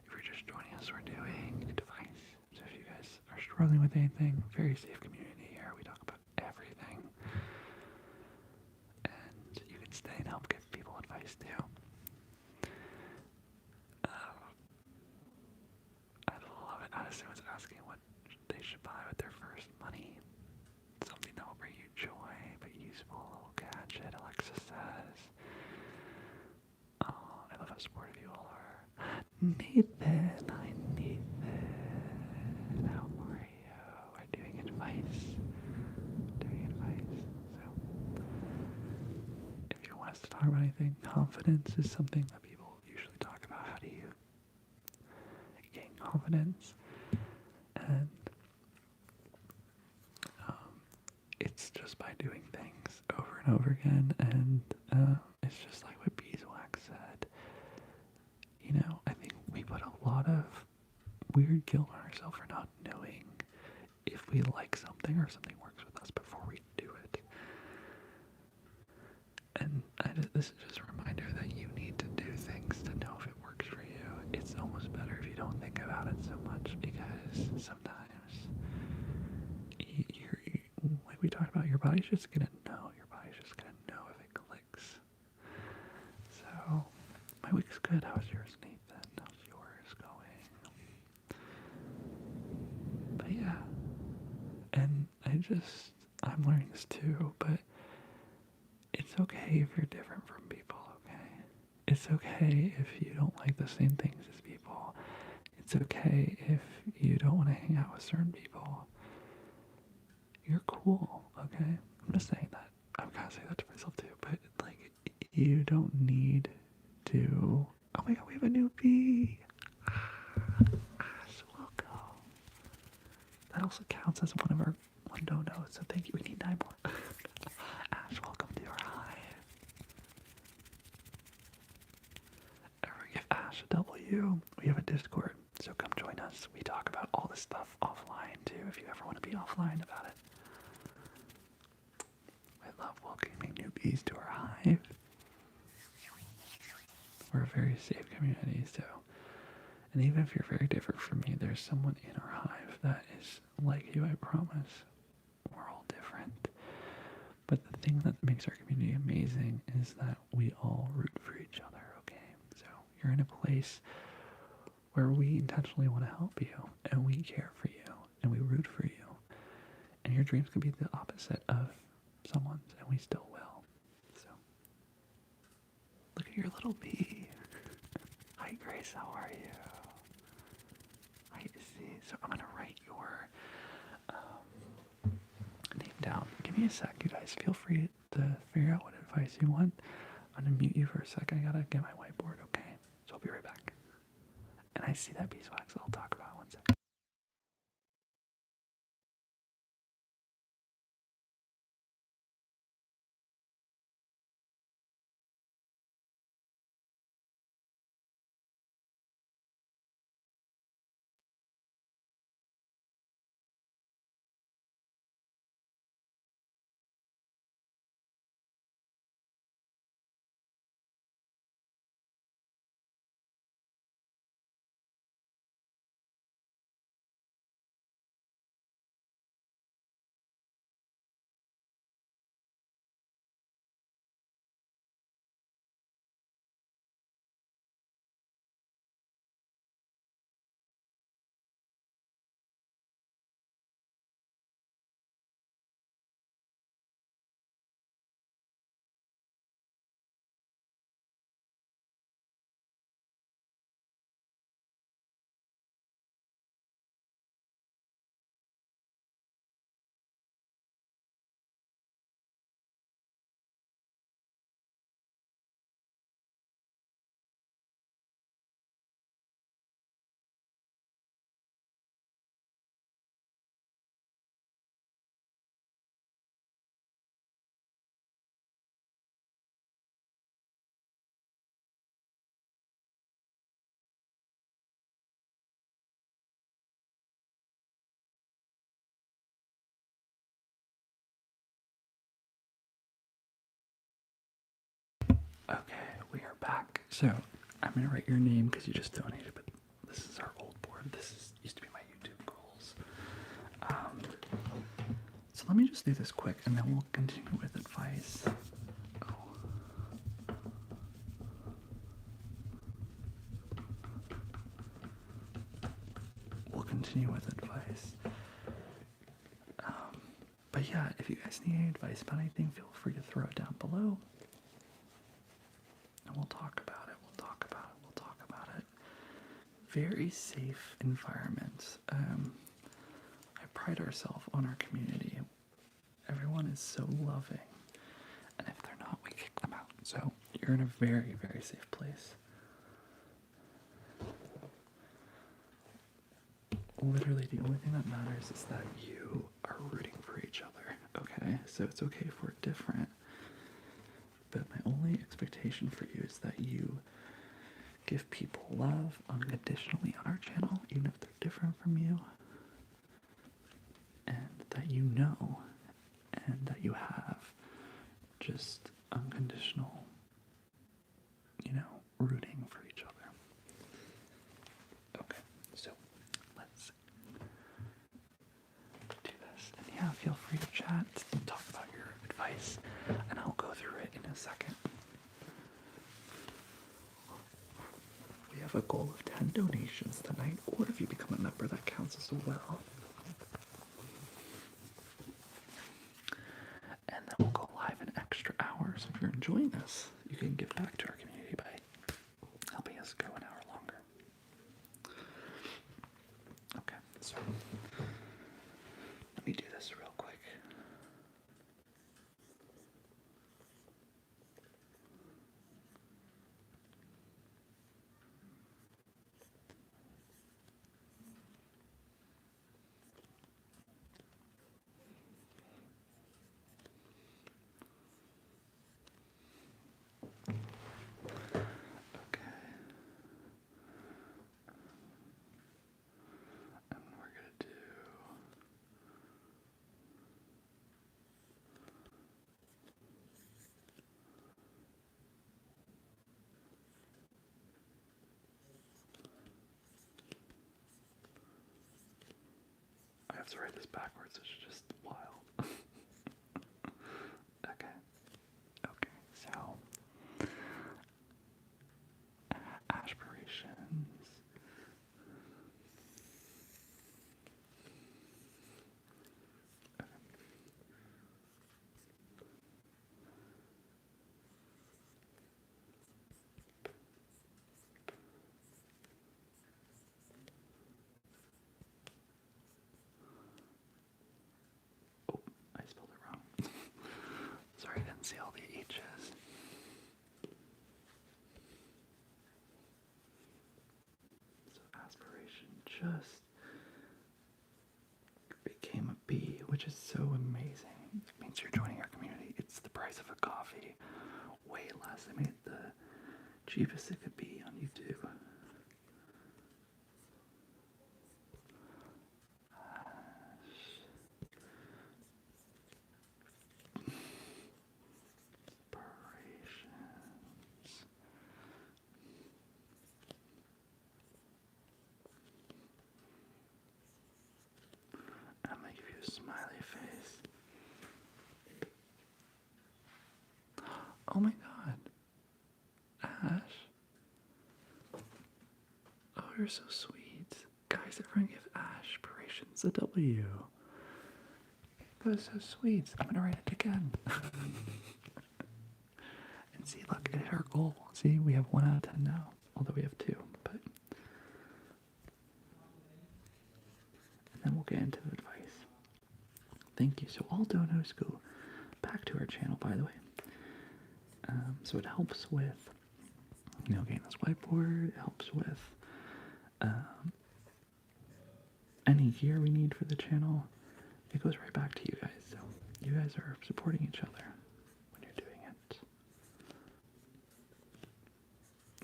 Speaker 1: If you're just joining us, we're doing advice. So if you guys are struggling with anything, very safe community here. We talk about everything. And you can stay and help give people advice too. I love it. Addison was asking what they should buy with their first money. Something that will bring you joy, but useful. A little gadget, Alexa says. Oh, I love how supportive you all are. Nathan, hi Nathan. How are you? We're doing advice. So, if you want us to talk about anything, confidence is something that people usually talk about. How do you gain confidence? And it's just by doing things over and over again, and it's just like what Beeswax said. I think we put a lot of weird guilt on ourselves for not knowing if we like something or something works with us before we do it. And this is just a reminder that you need to do things to know if it works for you. It's almost better if you don't think about it so much, because sometimes like we talked about, your body's just gonna know. Your body's just gonna know if it clicks. So, my week's good. How's yours, Nathan? How's yours going? But yeah, and I'm learning this too, but it's okay if you're different from people, okay? It's okay if you don't like the same things as people. It's okay if you don't want to hang out with certain people. You're cool, okay? I'm just saying that. I'm gonna say that to myself too, but like, you don't need to. Oh my god, we have a new bee! Ash, welcome. That also counts as one of our one dono, so thank you. We need 9 more. Ash, welcome to our hive. Ever give Ash a W? We have a Discord, so come join us. We talk about all this stuff offline too, if you ever want to be offline about it. I love welcoming newbies to our hive. We're a very safe community, so. And even if you're very different from me, there's someone in our hive that is like you, I promise. We're all different. But the thing that makes our community amazing is that we all root for each other, okay? So you're in a place where we intentionally want to help you, and we care for you, and we root for you. And your dreams could be the opposite of someone's, and we still will. So, look at your little bee. Hi, Grace, how are you? Hi, Izzy. So I'm gonna write your name down. Give me a sec, you guys. Feel free to figure out what advice you want. I'm gonna mute you for a sec. I gotta get my whiteboard, okay? So I'll be right back. And I see that beeswax. I'll talk about it 1 second. Okay, we are back. So, I'm going to write your name because you just donated, but this is our old board. Used to be my YouTube goals. So let me just do this quick, and then we'll continue with advice. We'll continue with advice. But yeah, if you guys need any advice about anything, feel free to throw it down below. And we'll talk about it. Very safe environments. I pride ourselves on our community. Everyone is so loving. And if they're not, we kick them out. So you're in a very, very safe place. Literally, the only thing that matters is that you are rooting for each other, okay? So it's okay if we're different. But my only expectation for you is that you give people love unconditionally on our channel, even if they're different from you. And that you know, and that you have just unconditional, rooting for each other. Okay, so let's do this. And yeah, feel free to chat and talk about your advice, and I'll go through it in a second. We have a goal of 10 donations tonight, or if you become a member, that counts as well. And then we'll go live an extra hour. So if you're enjoying this, you can give back to our community by helping us go an hour longer. Okay, so let me do this real quick. I have to write this backwards, it's just wild. Okay, so aspirations. Oh, I spelled it wrong. Sorry, I didn't see all the H's. So aspiration just became a B, which is so amazing. It means you're joining our community. It's the price of a coffee. Way less. I made it the cheapest it could be on YouTube. I'm gonna give you a smiley face. Oh my god. Ash. Oh, you're so sweet. Guys, everyone give aspirations a W. That was so sweet. I'm gonna write it again. And see, look, it hit our goal. See, we have 1 out of 10 now. Although we have 2, but... And then we'll get into advice. Thank you. So all donos go back to our channel, by the way. So it helps with, getting this whiteboard. It helps with any gear we need for the channel. It goes right back to you guys. So you guys are supporting each other when you're doing it.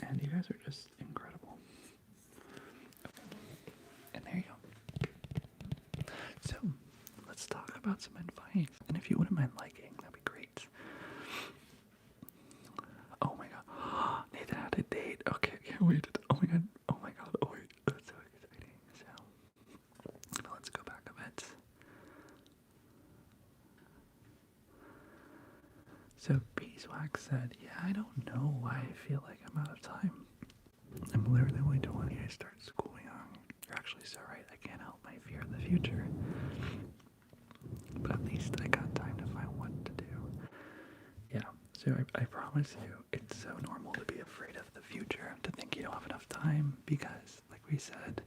Speaker 1: And you guys are just incredible. And there you go. So let's talk about some advice. And if you wouldn't mind liking, that'd be great. Oh my god. wait. Oh my god. Oh my god. Oh wait. That's so exciting. So, let's go back a bit. So Beeswax said, yeah, I don't know why I feel like I'm out of time. I'm literally only 20. I start school young. You're actually so right. I can't help my fear of the future. But at least I got time to find what to do. Yeah, so I promise you, it's so normal to be afraid of the future, to think you don't have enough time, because, like we said,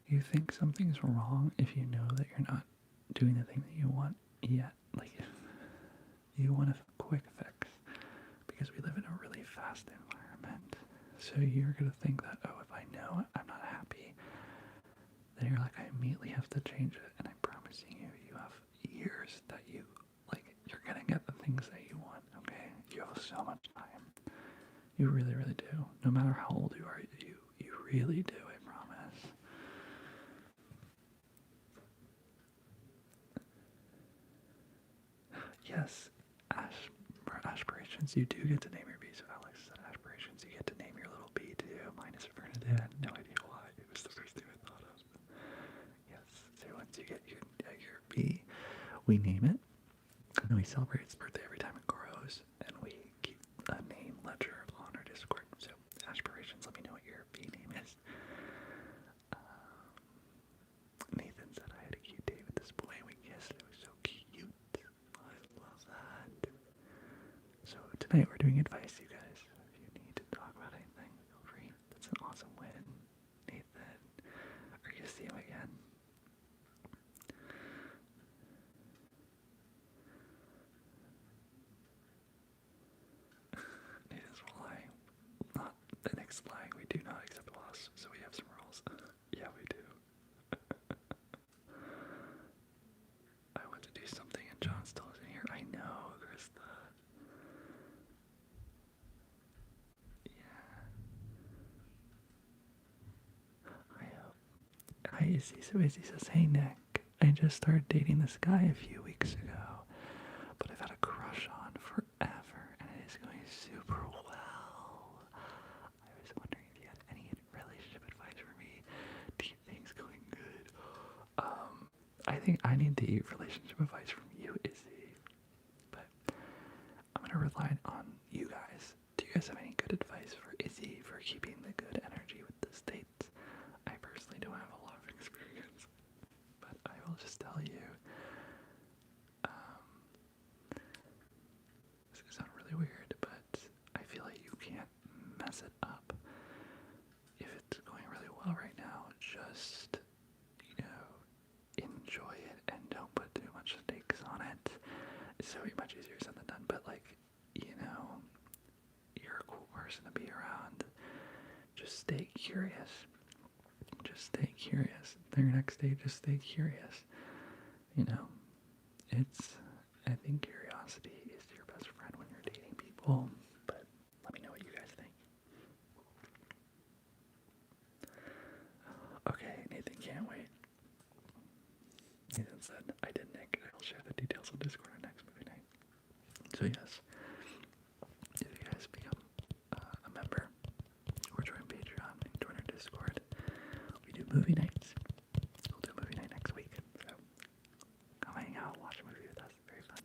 Speaker 1: you think something's wrong if you know that you're not doing the thing that you want yet. Like, you want a quick fix, because we live in a really fast environment. So you're going to think that, oh, if I know I'm not happy, then you're like, I immediately have to change it. And I'm promising you, you have years that you're going to get the things that you want, okay? You have so much time. You really, really do. No matter how old you are, you really do, I promise. Yes, aspirations, you do get to name your bee. So Alex said aspirations, you get to name your little bee too. Mine is Bernadette. I had no idea why. It was the first thing I thought of. Yes, so once you get your bee, we name it, and we celebrate its birthday every time it grows, and we keep a name ledger on our Discord. So aspirations, let me know what your bee name is. Nathan said I had a cute day with this boy and we kissed. It was so cute. I love that. So tonight we're doing advice, you guys. If you need to talk about anything, feel free. That's an awesome win. Nathan, are you gonna see him again? Nathan's lying. Not the next lying. We do not accept loss, so we have some rules. Yeah, we do. I want to do something and John still isn't here. I know, Krista. Yeah. I hope. Hi, Izzy. So Izzy says, hey, Nick. I just started dating this guy a few weeks ago, but I've had a crush on forever, and it is going super well. I was wondering if you had any relationship advice for me. Do you think's going good? I think I need the relationship advice from you, Izzy. But I'm gonna rely on you guys. Do you guys have any good advice for Izzy for keeping the good energy with the states? I personally don't have a lot of experience, but I will just tell you. This is gonna sound really weird, but I feel like you can't mess it up. If it's going really well right now, just, enjoy it and don't put too much stakes on it. It's so much easier said than done, but you're a cool person to be around. Just stay curious. Just stay curious. The next day, just stay curious. I think curiosity is your best friend when you're dating people, but let me know what you guys think. Okay, Nathan can't wait. Nathan said, I did, Nick. I will share the details on Discord on next movie night. So yes, if you guys become a member or join Patreon and join our Discord, we do movie nights. We'll do a movie night next week. So come hang out, watch a movie with us. Very fun.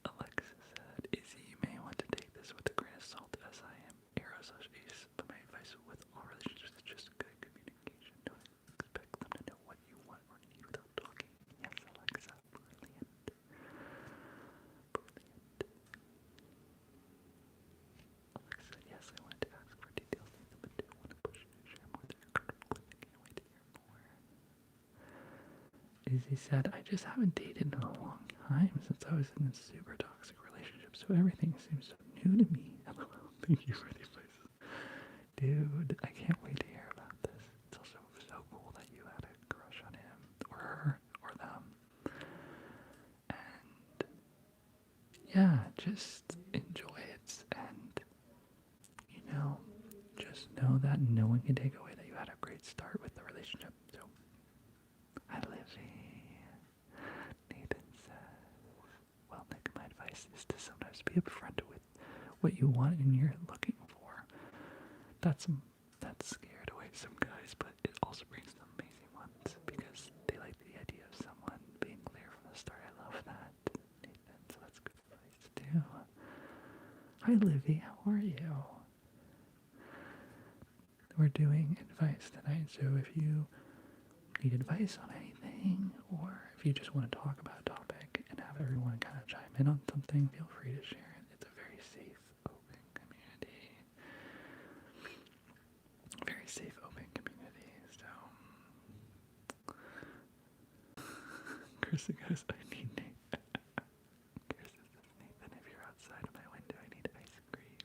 Speaker 1: Alexa said, Izzy, you may want to take this with a grain of salt as I am Aero/Ace, but my advice with all relationships is just good communication. Don't expect them to know what you want or need without talking. Yes, Alexa. Brilliant. Alexa, yes, I wanted to ask for details, Nathan, but do want to push you to share more than you're comfortable with. I can't wait to hear more. Izzy said, I just haven't dated in a long time since I was in a super toxic relationship, so everything seems so new to me. LOL. Thank you for the advice. Dude, I can't wait to hear about this. It's also so cool that you had a crush on him, or her, or them. And yeah, just enjoy it, and just know that no one can take away that you had a great start with the relationship. So, hi Lizzie. Nathan says, well, Nick, my advice is to sometimes be upfront with what you want and you're looking for. That scared away some guys, but it also brings some amazing ones because they like the idea of someone being clear from the start. I love that, Nathan. So that's good advice too. Hi, Livy. How are you? We're doing advice tonight, so if you need advice on anything, or if you just want to talk about a topic and have everyone kind of chime in on something, feel free to share it. It's a very safe, open community. Very safe, open community. So, Chris goes, I need Nathan. Chris says, Nathan, if you're outside of my window, I need ice cream.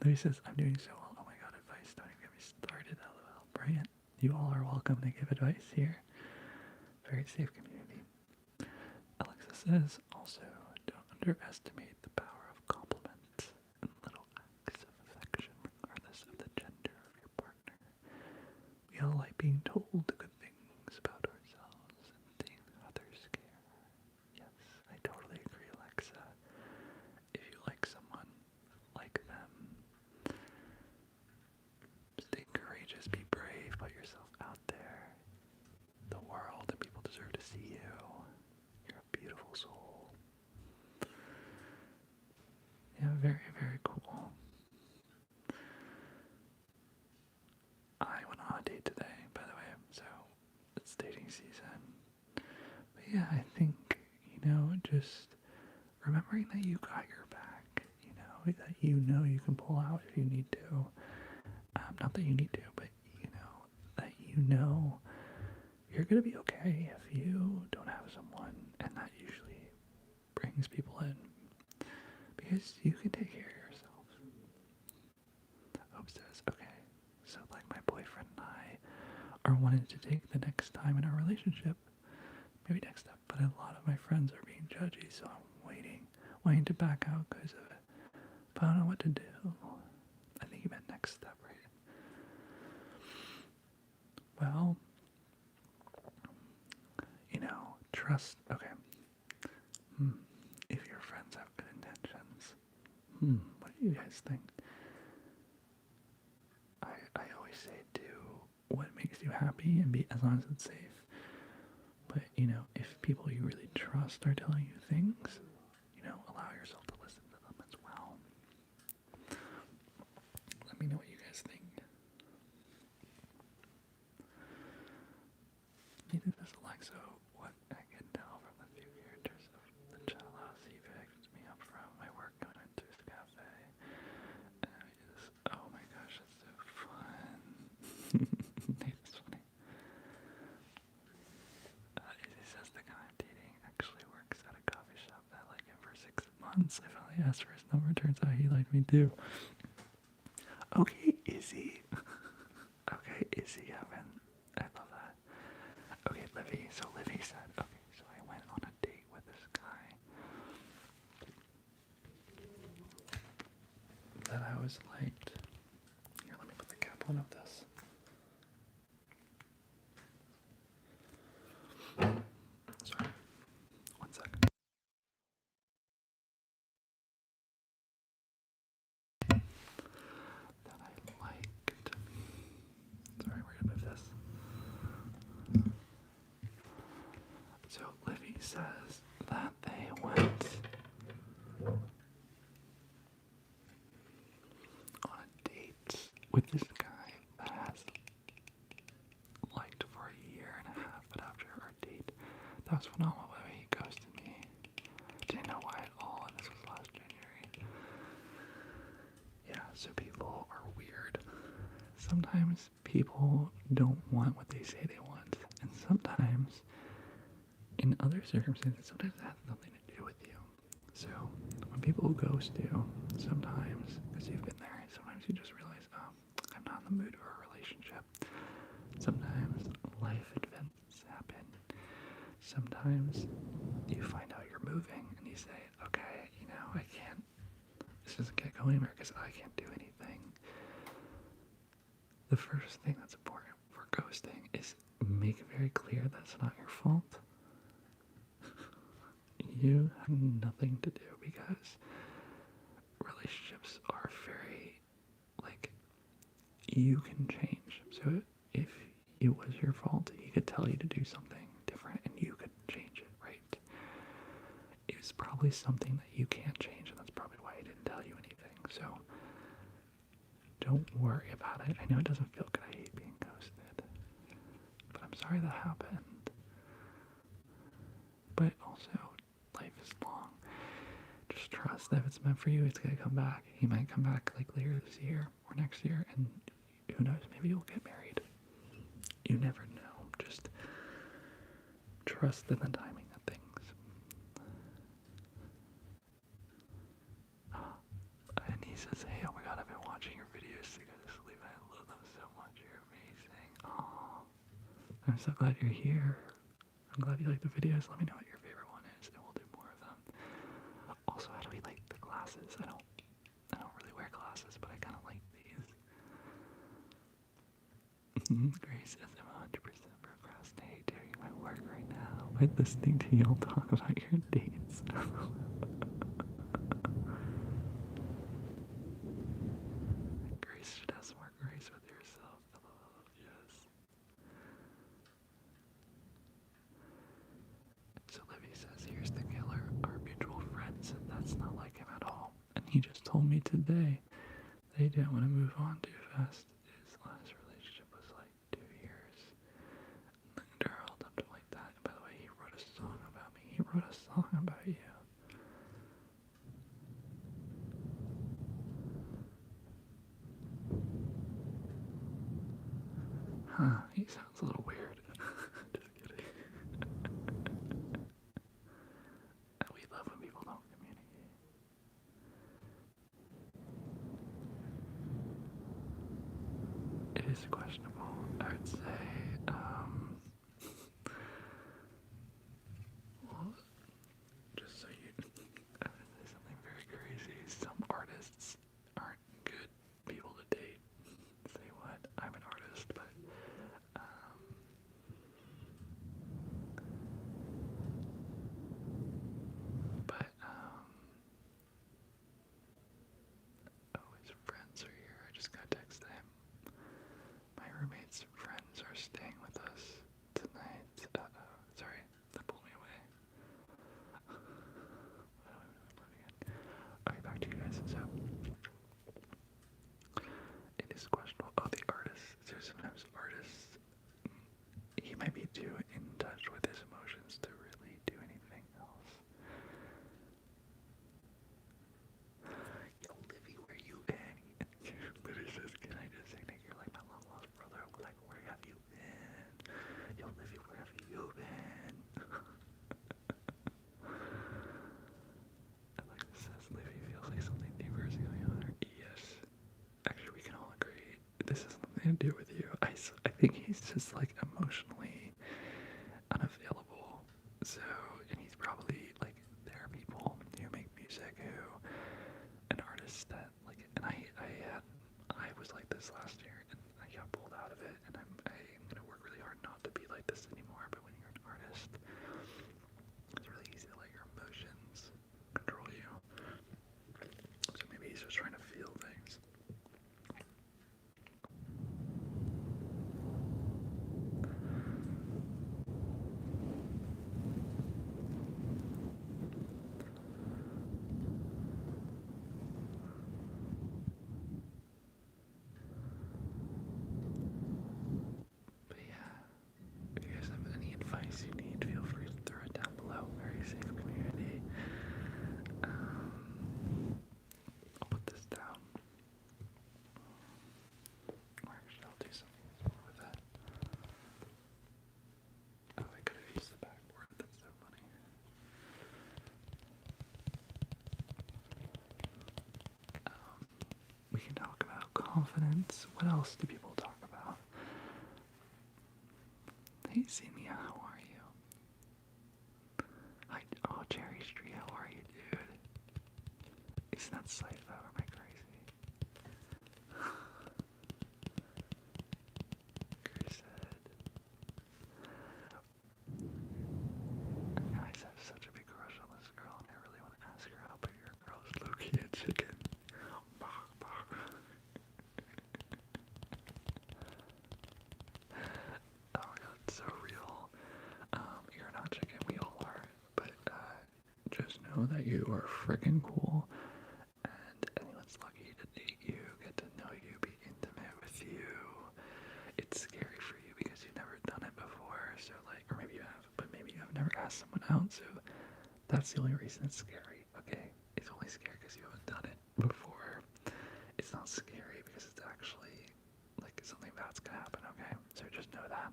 Speaker 1: Louis says, I'm doing so well. Oh my god, advice. Don't even get me started. LOL. Brilliant. You all are welcome to give advice here. Very safe community. Alexa says, also, don't underestimate the power of compliments and little acts of affection, regardless of the gender of your partner. We all like being told good things about ourselves and seeing others care. Yes, I totally agree, Alexa. If you like someone, like them. Stay courageous, be brave, put yourself out there. The world and people deserve to see you. You're a beautiful soul. Yeah, very, very cool. I went on a date today, by the way, so it's dating season. But yeah, I think, just remembering that you got your back, that you can pull out if you need to. Not that you need to, but that you're going to be okay if you don't have someone, and that usually brings people in, because you can take care of yourself. Hope says, okay, so like my boyfriend and I are wanting to take the next time in our relationship, maybe next step, but a lot of my friends are being judgy, so I'm waiting to back out because of it, but I don't know what to do. I think you meant next step, right? Well, trust, okay. If your friends have good intentions, what do you guys think? I always say do what makes you happy and be, as long as it's safe. But, if people you really trust are telling you things, allow yourself to listen to them as well. Let me know what you guys think. Neither does Alexa what I can tell from the few characters of the child house he picked me up from my work going into his cafe. Oh my gosh, that's so fun. That's funny. He says the guy I'm dating actually works at a coffee shop that I like him for 6 months. I finally asked for his number. Turns out he liked me too. Okay, Izzy. Okay, Izzy, Gavin. I love that. Okay, Livy. So Livy said, okay, so I went on a date with this guy that I was liked. Here, let me put the cap on of this. Sorry. 1 second. That I liked. Sorry, we're gonna move this. So Livy says that they went on a date with this guy that has liked for a year and a half, but after our date, that was phenomenal. The way he ghosted me. Didn't know why at all, and this was last January. Yeah, so people are weird. Sometimes people don't want what they say they want, and sometimes, in other circumstances, sometimes that has nothing to do with you. So, when people ghost you, sometimes, because you've been there, sometimes you just realize, oh, I'm not in the mood for a relationship. Sometimes life events happen. Sometimes you find out you're moving and you say, okay, I can't, this doesn't get going anywhere because I can't do anything. The first thing that's important for ghosting is make it very clear that's not your fault. you have nothing to do, because relationships are very, like, you can change. So if it was your fault, he could tell you to do something different and you could change it, right? It's probably something that you can't change, and that's probably why he didn't tell you anything. So don't worry about it. I know it doesn't feel good. I hate being ghosted, but I'm sorry that happened. But also, life is long. Just trust that if it's meant for you, it's gonna come back. He might come back like later this year or next year, and who knows, maybe you'll get married. You never know. Just trust in the timing of things. And he says, hey, oh my god, I've been watching your videos to go to sleep. I love them so much. You're amazing. Aw. I'm so glad you're here. I'm glad you like the videos. Let me know what your favorite one is, and we'll do more of them. Also, how do we like the glasses? I don't really wear glasses, but I kind of like these. Grace says I'm 100% procrastinate doing my work right now by listening to y'all talk about your dates. Grace should have some more grace with yourself. Yes. So Livy says, here's the killer. Our mutual friend said that's not like him at all. And he just told me today that he didn't want to move on too fast. His last relationship was like 2 years. And the girl dumped him like that. And by the way, he wrote a song about me. He wrote a song about you. Huh, he sounds a little weird. Just kidding. We love when people don't communicate. It is questionable, I would say. Well, just so you, I'm gonna say something very crazy. Some artists aren't good people to date. Say what? I'm an artist, but oh, his friends are here. I just got text him. My roommate's friends are staying with us tonight. Sorry, that pulled me away. Okay, back to you guys. So, it is questionable. Oh, the artist. So sometimes artists, he might be too in touch with his emotions to really do anything else. Yo, Livy, where you been? Livy says, can I just say, Nick, you're like my long lost brother. Like, where have you been? Yo, Livy, where have you been? I like this says, Livy feels like something deeper is going on. Yes. Actually, we can all agree. This has nothing to do with you. I think he's just like emotionally unavailable. So, and he's probably like, there are people who make music who, an artist that like, and I was like this last year, and I got pulled out of it, and I'm gonna work really hard not to be like this anymore. But when you're an artist, it's really easy to let your emotions control you. So maybe he's just trying to feel things. But yeah, if you guys have any advice you need, feel free to throw it down below. Very safe community. I'll put this down. Or actually, I'll do something more with that. Oh, I could have used the backboard. That's so funny. We can talk about confidence. What else do people talk about? Hey, Simia, how are you? Hi, oh, Cherry Street, how are you, dude? Isn't that safe though? Am I crazy? Grace said, guys have such a big crush on this girl. know that you are freaking cool, and anyone's lucky to date you, get to know you, be intimate with you. It's scary for you because you've never done it before, so like, or maybe you have, but maybe you have never asked someone out, so that's the only reason it's scary, okay? It's only scary because you haven't done it before. It's not scary because it's actually, like, something bad's gonna happen, okay? So just know that.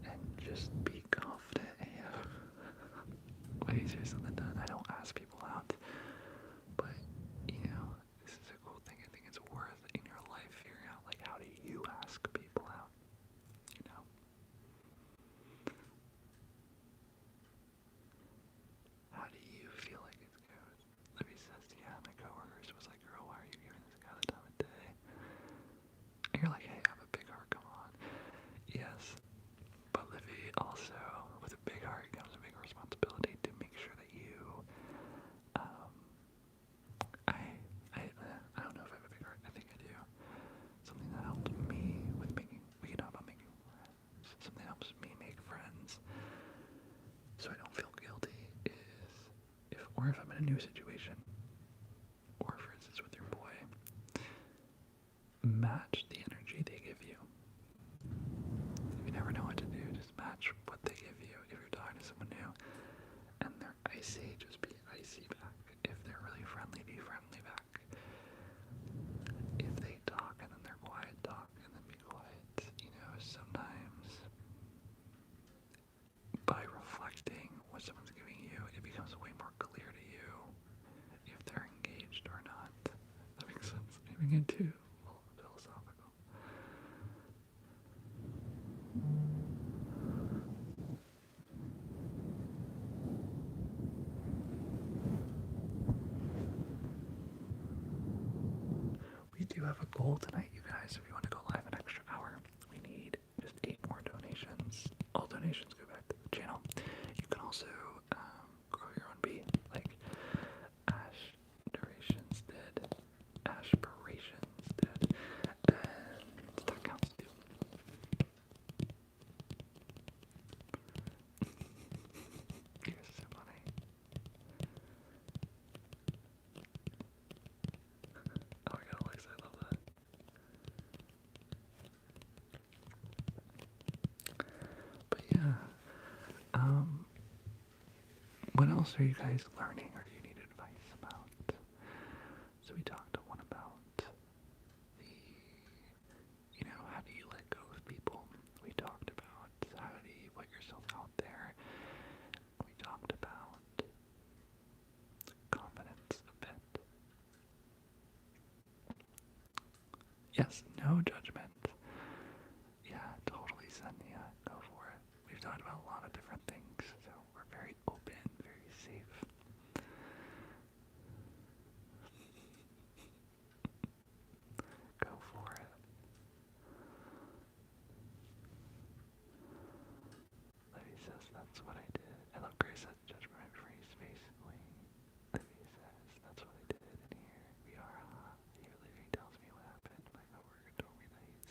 Speaker 1: And just be confident, yeah. Wait, here's something done. I don't ask people out, but, you know, this is a cool thing. I think it's worth in your life figuring out, like, how do you ask people out, you know? How do you feel like it goes? Libby says, yeah, my coworkers was like, girl, why are you giving this guy the time of day? And you're like, hey, I have a big heart, come on. Yes, but Livy, also, with a big heart comes a big responsibility to make sure that you, I don't know if I have a big heart, I think I do. Something that helped me with making, we can talk about making friends. Something that helps me make friends so I don't feel guilty is, if I'm in a new situation, or for instance with your boy, match the energy they give you. You never know what to do, just match what they give you. If you're talking to someone new and they're icy, just be icy back. If they're really friendly, be friendly back. If they talk and then they're quiet, talk and then be quiet. You know, sometimes by reflecting what someone's giving you, it becomes way more clear to you if they're engaged or not. That makes sense. Maybe into philosophical. We do have a goal tonight, you guys. If you want to go live an extra hour, we need just 8 more donations. All donations go back to the channel. You can also grow your own bee, like Aspirations did. Aspirations did. And that counts too. You guys are so funny. Oh my god, Alexa, I love that. But yeah, what else are you guys learning or do you need advice about? So we talked to one about the, you know, how do you let go of people? We talked about how do you put yourself out there? We talked about confidence a bit. Yes, no judgment. Yeah, totally, Sanya. Go for it. We've talked about a lot of different things, so we're very open, very safe. Go for it. Libby says that's what I did. I love Grace says judgment right before you space. Libby says that's what I did in here. We are Libby tells me what happened. My coworker told me that he's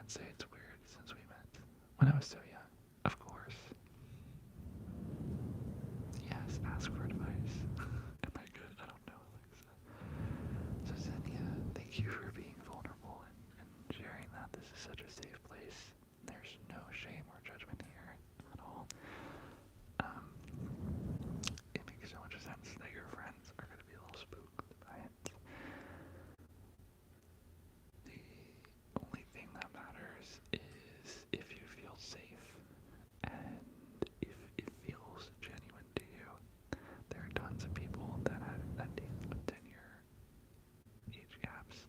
Speaker 1: friends say it's weird since we met when I was so young. Of course. Yes, ask for advice. Am I good? I don't know, Alexa. So Xenia, thank you for being vulnerable and sharing that. This is such a safe place. There's no shame or judgment here at all. It makes so much sense that your friends are going to be a little spooked by it. The only thing that matters is if you feel safe and if it feels genuine to you. There are tons of people that have 10-year age gaps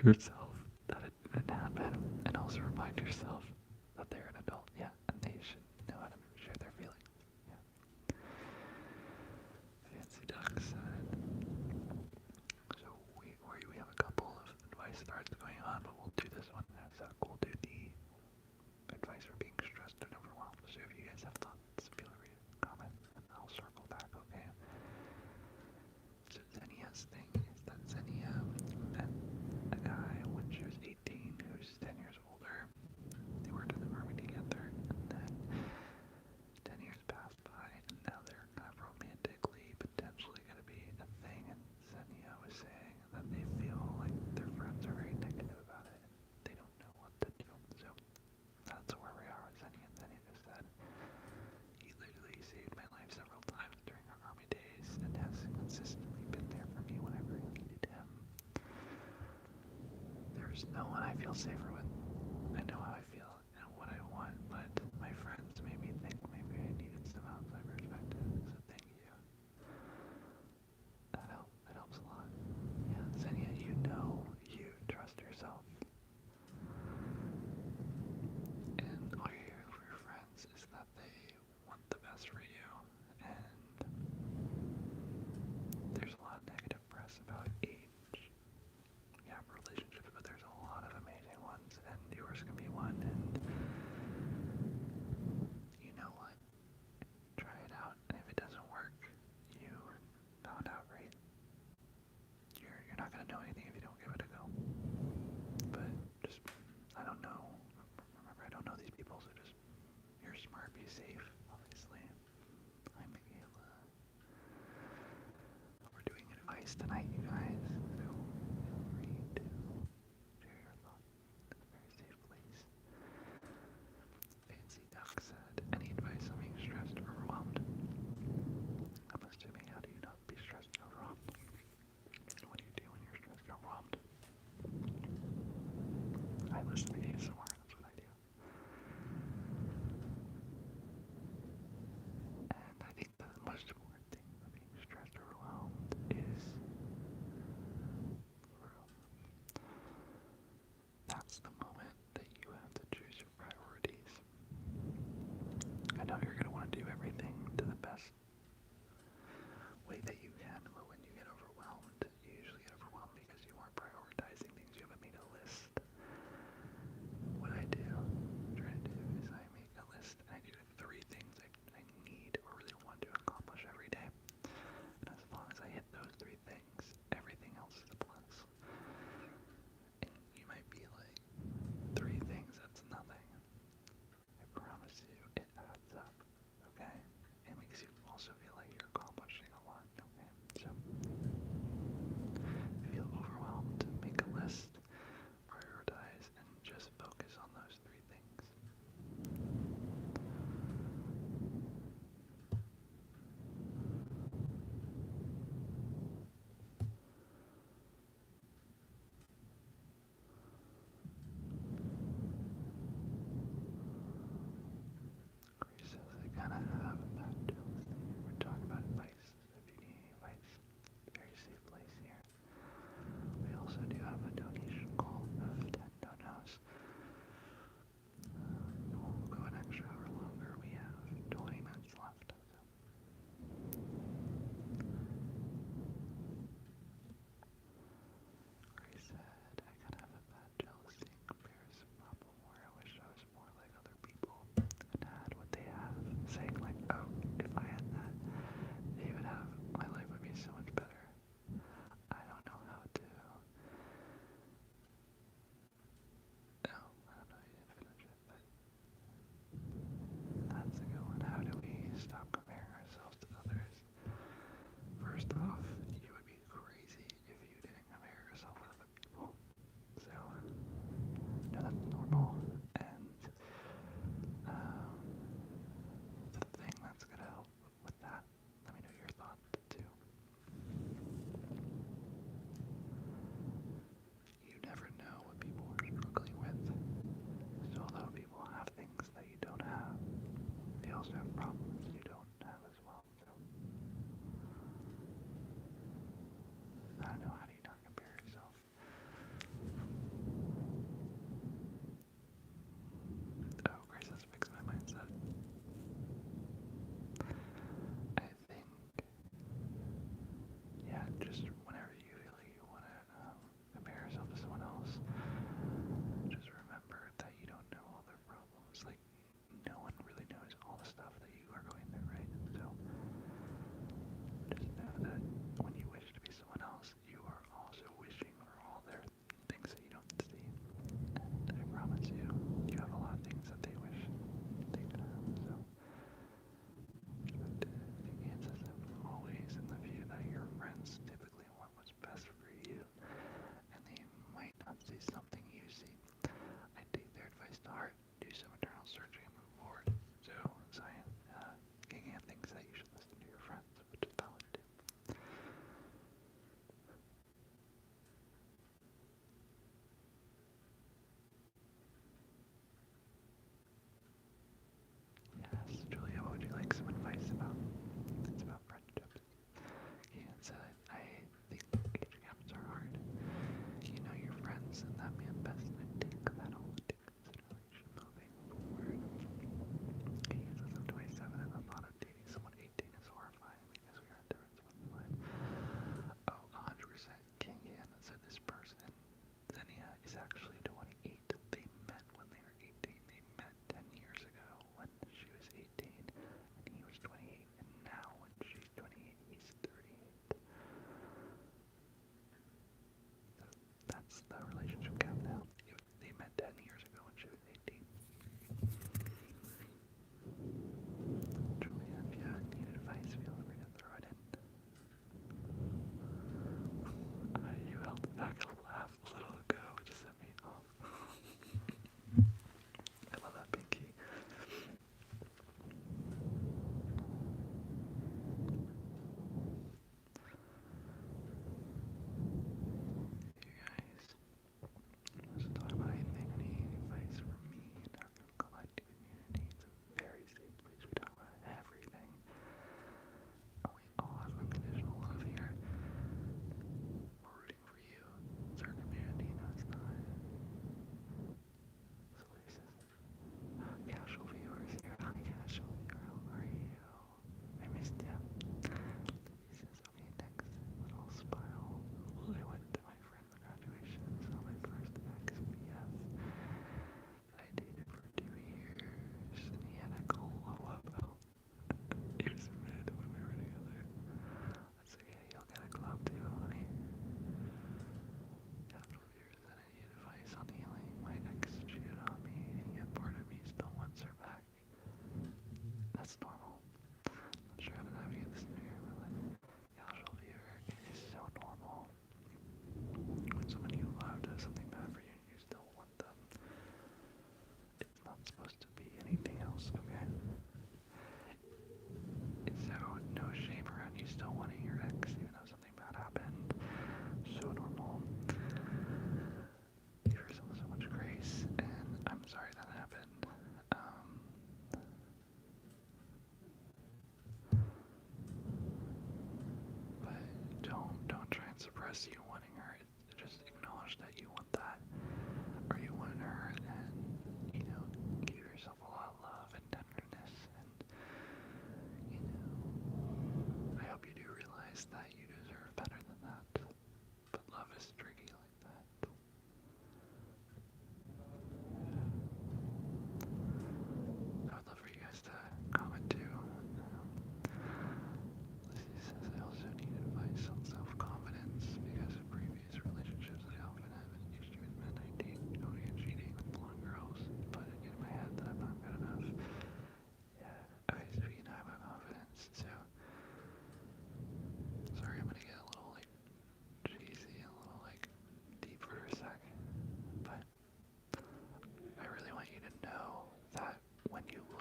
Speaker 1: yourself that it happened, and also remind yourself that they're an adult, yeah, and they should know how to share their feelings. Yeah. Fancy Duck said. So we have a couple of advice threads going on, but we'll do this one as we'll do the advice for being stressed and overwhelmed. So if you guys have thoughts, feel free to comment, and I'll circle back, okay? So Xenia's thing is that Xenia met a guy when she was 18 who's 10 years older. They worked in the army together, and then 10 years passed by, and now they're kind of romantically, potentially going to be a thing, and Xenia was saying that they feel like their friends are very negative about it, and they don't know what to do. So that's where we are with Xenia. And Xenia just said, he literally saved my life several times during our army days, and has consistently been there for me whenever I needed him. There's no one I feel safer with. I know how I feel and what I want, but my friends made me think maybe I needed some outside perspective, so thank you. That helps a lot. Yeah, Xenia, you know you trust yourself. And all you hear from your friends is that they want the best for you, and there's a lot of negative press about age. Yeah, relationships, but there's a lot of amazing ones, and yours can be one, and you know what? Try it out, and if it doesn't work, you found out, right? You're not gonna know anything if you don't give it a go. But just, I don't know. Remember, I don't know these people, so just, you're smart, be safe, obviously. Hi, Michaela. We're doing advice tonight, you guys, so feel free to share your thoughts. It's a very safe place. Fancy Duck said, any advice on being stressed or overwhelmed? I'm assuming, how do you not be stressed or overwhelmed? What do you do when you're stressed or overwhelmed? I listen to ASMR, that's what I do.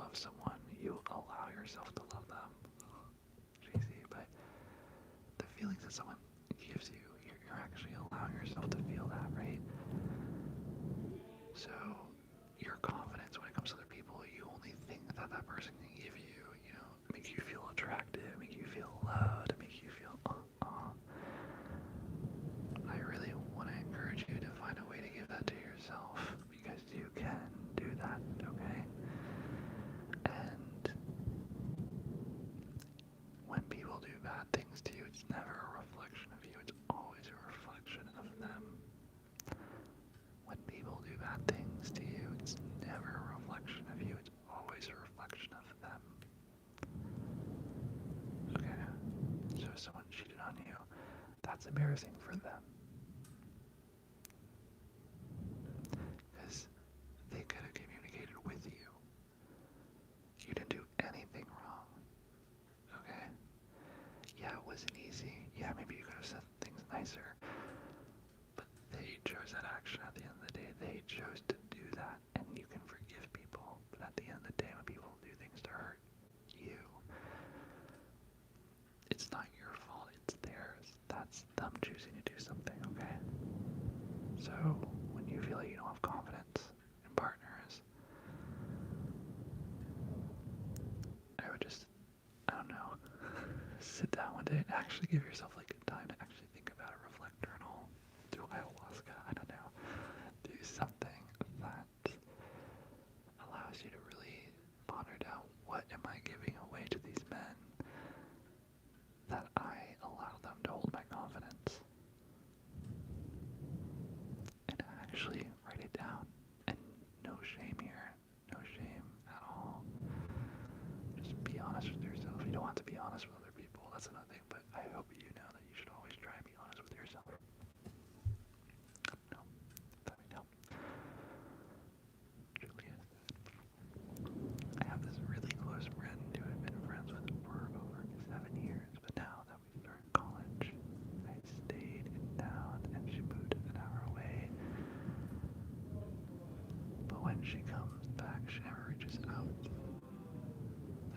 Speaker 1: love someone, you allow yourself to love them. Cheesy, but the feelings that someone gives you, you're actually allowing yourself to feel that, right? So your confidence when it comes to other people, you only think that that person can give you, you know, make you feel attractive, make you feel loved, make you feel, I really want to encourage you to find a way to give that to yourself, because you can do that, okay? And when people do bad things to you, it's never a reflection of you, it's always a reflection of them. When people do bad things to you, it's never a reflection of you, it's always a reflection of them. Okay? So if someone cheated on you, that's embarrassing for them. Because they could have communicated with you. You didn't do anything wrong. Okay? Yeah, it wasn't easy. Yeah, maybe you could have said things nicer. But they chose that action at the end of the day. They chose to do that, and you can forgive people. But at the end of the day, when people do things to hurt you, it's not your fault, it's theirs. That's them choosing to do something, okay? So, when you feel like you don't have confidence in partners, I would just, I don't know, sit down one day and actually give yourself like time to actually think about it, reflect, journal, do ayahuasca, I don't know, do something that allows you to really ponder down, what am I giving away to these men that I allow them to hold my confidence? And actually write it down. And no shame here, no shame at all. Just be honest with yourself. You don't have to be honest with other people, that's another thing, but I hope you know that you should always try and be honest with yourself. No, let me know. Julia, I have this really close friend who I've been friends with for over 7 years, but now that we started college, I stayed in town and she moved an hour away. But when she comes back, she never reaches out.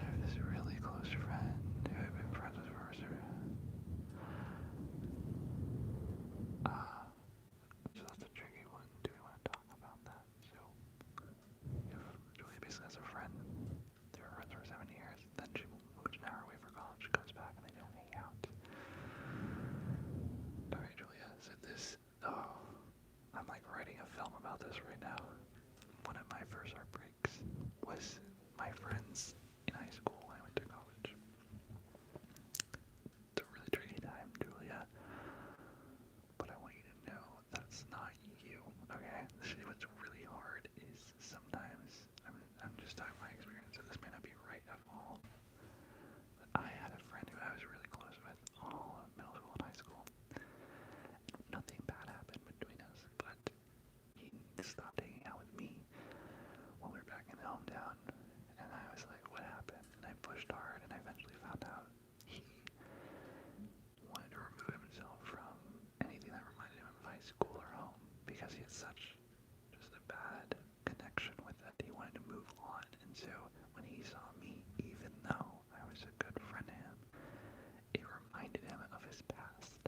Speaker 1: I have this really close friend who I've been friends with for so that's a tricky one. Do we want to talk about that? So, if Julia basically has a friend, they were friends for 7 years, then she moved an hour away for college, she comes back and they don't hang out. Alright, Julia, so this, I'm like writing a film about this right now. One of my first heartbreaks was my friends in high school when I went to college. It's a really tricky time, Julia. But I want you to know that's not you, okay? What's really hard is sometimes, I'm just talking my experience, so this may not be right at all. But I had a friend who I was really close with all of middle school and high school. Nothing bad happened between us, but he stopped hanging out with me when we were back in the hometown, and I was like, what happened? And I pushed hard, and I eventually found out he wanted to remove himself from anything that reminded him of high school or home, because he had such just a bad connection with it. He wanted to move on, and so when he saw me, even though I was a good friend to him, it reminded him of his past.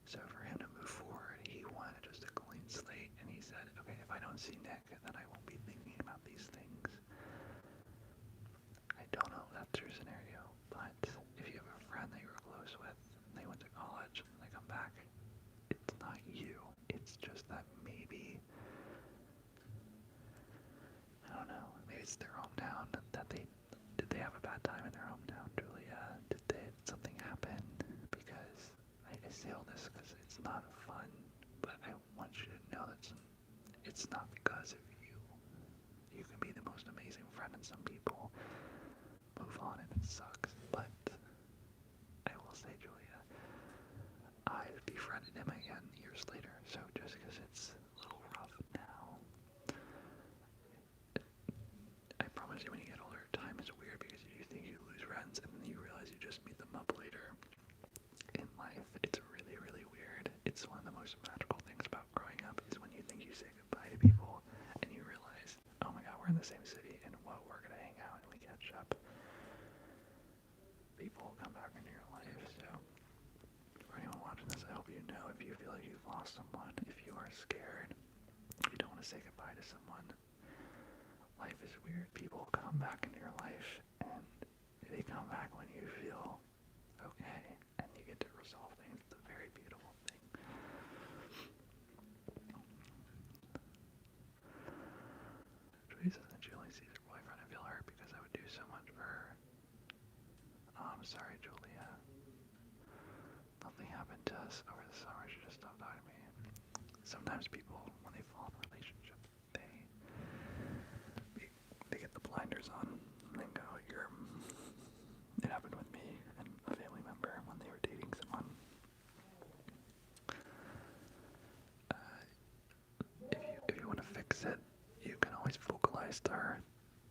Speaker 1: So for him to move forward, he wanted just a clean slate, and he said, okay, if I don't see Nick, then I won't be thinking about these things. I don't know if that's your scenario, but if you have a friend that you were close with, and they went to college, and they come back, it's not you. It's just that maybe, I don't know, maybe it's their hometown, did they have a bad time in their hometown, Julia? Did something happen? Because I say all this because it's not fun, but I want you to know that it's not because of you. You can be the most amazing friend, and some people move on and it sucks, but I will say, Julia, I've befriended him again years later, so just because it's a little rough now, I promise you when you get older, time is weird because you think you lose friends and then you realize you just meet them up later. In life, it's really, really weird. It's one of the most magical things about growing up is when you think you say goodbye to people and you realize, oh my god, we're in the same city, and whoa, you feel like you've lost someone, if you are scared, if you don't want to say goodbye to someone, life is weird. People come back into your life, and they come back when you feel okay, and you get to resolve things. It's a very beautiful thing. Julie says that Julie sees her boyfriend and feel hurt because I would do so much for her. Oh, I'm sorry, Julia. Nothing happened to us over the summer. She just stopped talking to me. Sometimes people, when they fall in a relationship, they get the blinders on and go, it happened with me and a family member when they were dating someone. If you want to fix it, you can always vocalize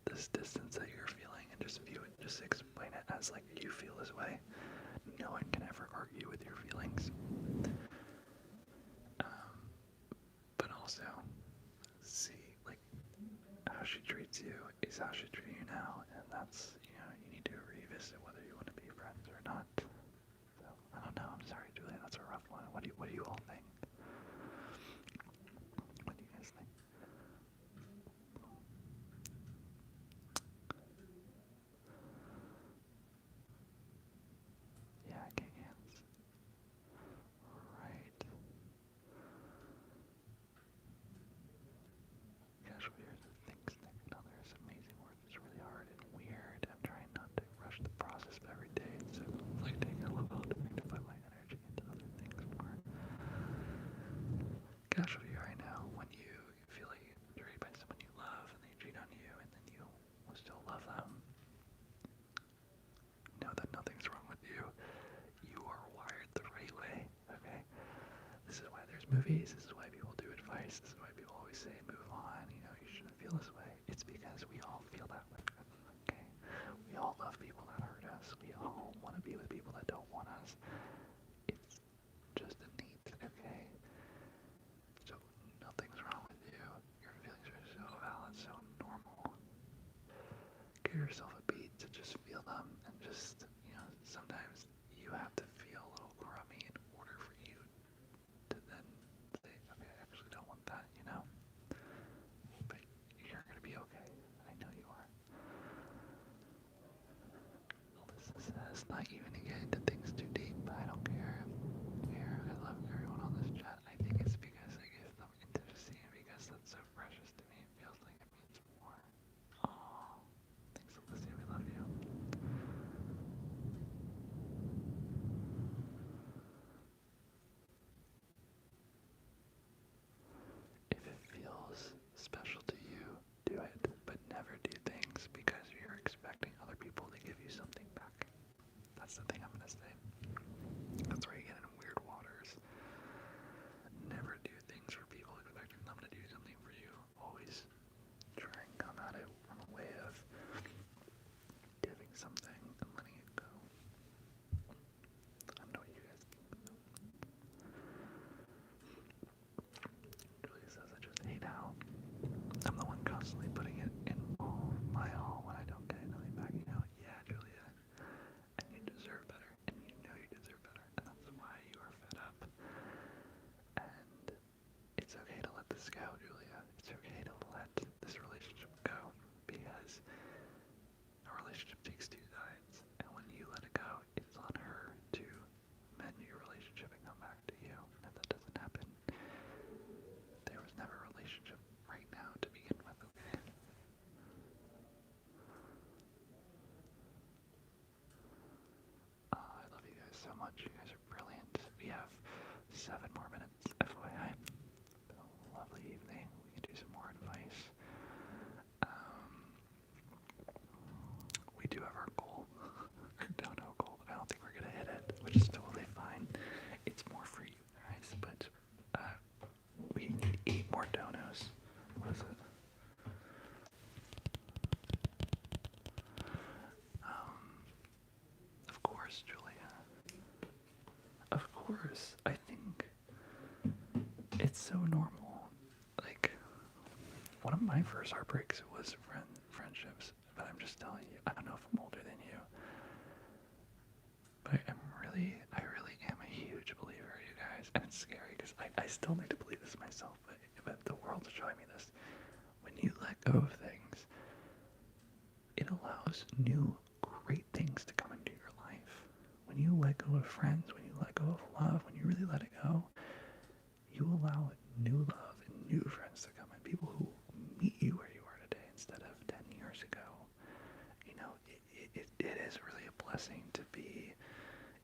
Speaker 1: this distance that you're feeling and just view it, just explain it as like you feel this way. No one can ever argue with your feelings. But also, see, like, how she treats you is how she treats you now, and that's, you need to revisit whether you want to be friends or not. So, I don't know, I'm sorry, Julia, that's a rough one. What do you all think? What do you guys think? Yeah, okay, hands. Right. Casual years of things, others, amazing work. It's really hard and weird. I'm trying not to rush the process of every day, so it's like taking a little while to put my energy into other things more. Casual year right now, when you feel like you're betrayed by someone you love and they cheat on you and then you will still love them, know that nothing's wrong with you. You are wired the right way, okay? This is why there's movies, this is why people do advice, this is why people always say move on, you shouldn't feel this way. It's because we all feel that way, okay? We all love people that hurt us. We all want to be with people that don't want us. It's just a need, okay? So nothing's wrong with you. Your feelings are so valid, so normal. Give yourself a beat to just feel them and just, sometimes you have to feel a little crummy in order for you to then say, okay, I actually don't want that, But you're going to be okay. I know you are. Alyssa says, not even to get into things too deep, but I don't care. I love everyone on this chat. I think it's because I give them intimacy and because that's so precious to me. It feels like it means more. Aww. Thanks, Alyssa. We love you. If it feels special to you, do it, but never do things because you're expecting other people to give you something back. That's the thing I'm going to say. That's where you get in weird waters. Never do things for people expecting them to do something for you. Always try and come at it from a way of giving something and letting it go. I don't know what you guys think. Julia says, I just hate how I'm the one constantly putting it in my all when I don't get anything back. Yeah, Julia. And you deserve better. And you know you deserve better. And that's why you are fed up. And it's okay to let this go, Julia. It's okay to let this relationship go. Because a relationship takes two sides. And when you let it go, it's on her to mend your relationship and come back to you. And if that doesn't happen, there was never a relationship right now to begin with, okay? I love you guys so much. You guys are brilliant. We have 7 more minutes, FYI. Lovely evening. We can do some more advice. We do have our goal. Dono goal, but I don't think we're gonna hit it, which is totally fine. It's more for you guys, but we need 8 more donos. What is it? Of course, Julia. Of course. I think it's so normal. Like, one of my first heartbreaks was friendships, but I'm just telling you, I don't know if I'm older than you, but I really am a huge believer, you guys, and it's scary because I still need to believe this myself, but the world's showing me this. When you let go of things, it allows new great things to come into your life. When you let go of friends, when you let go of love, when you really let it go, you allow new love and new friends to come in. People who meet you where you are today instead of 10 years ago. You know, it is really a blessing to be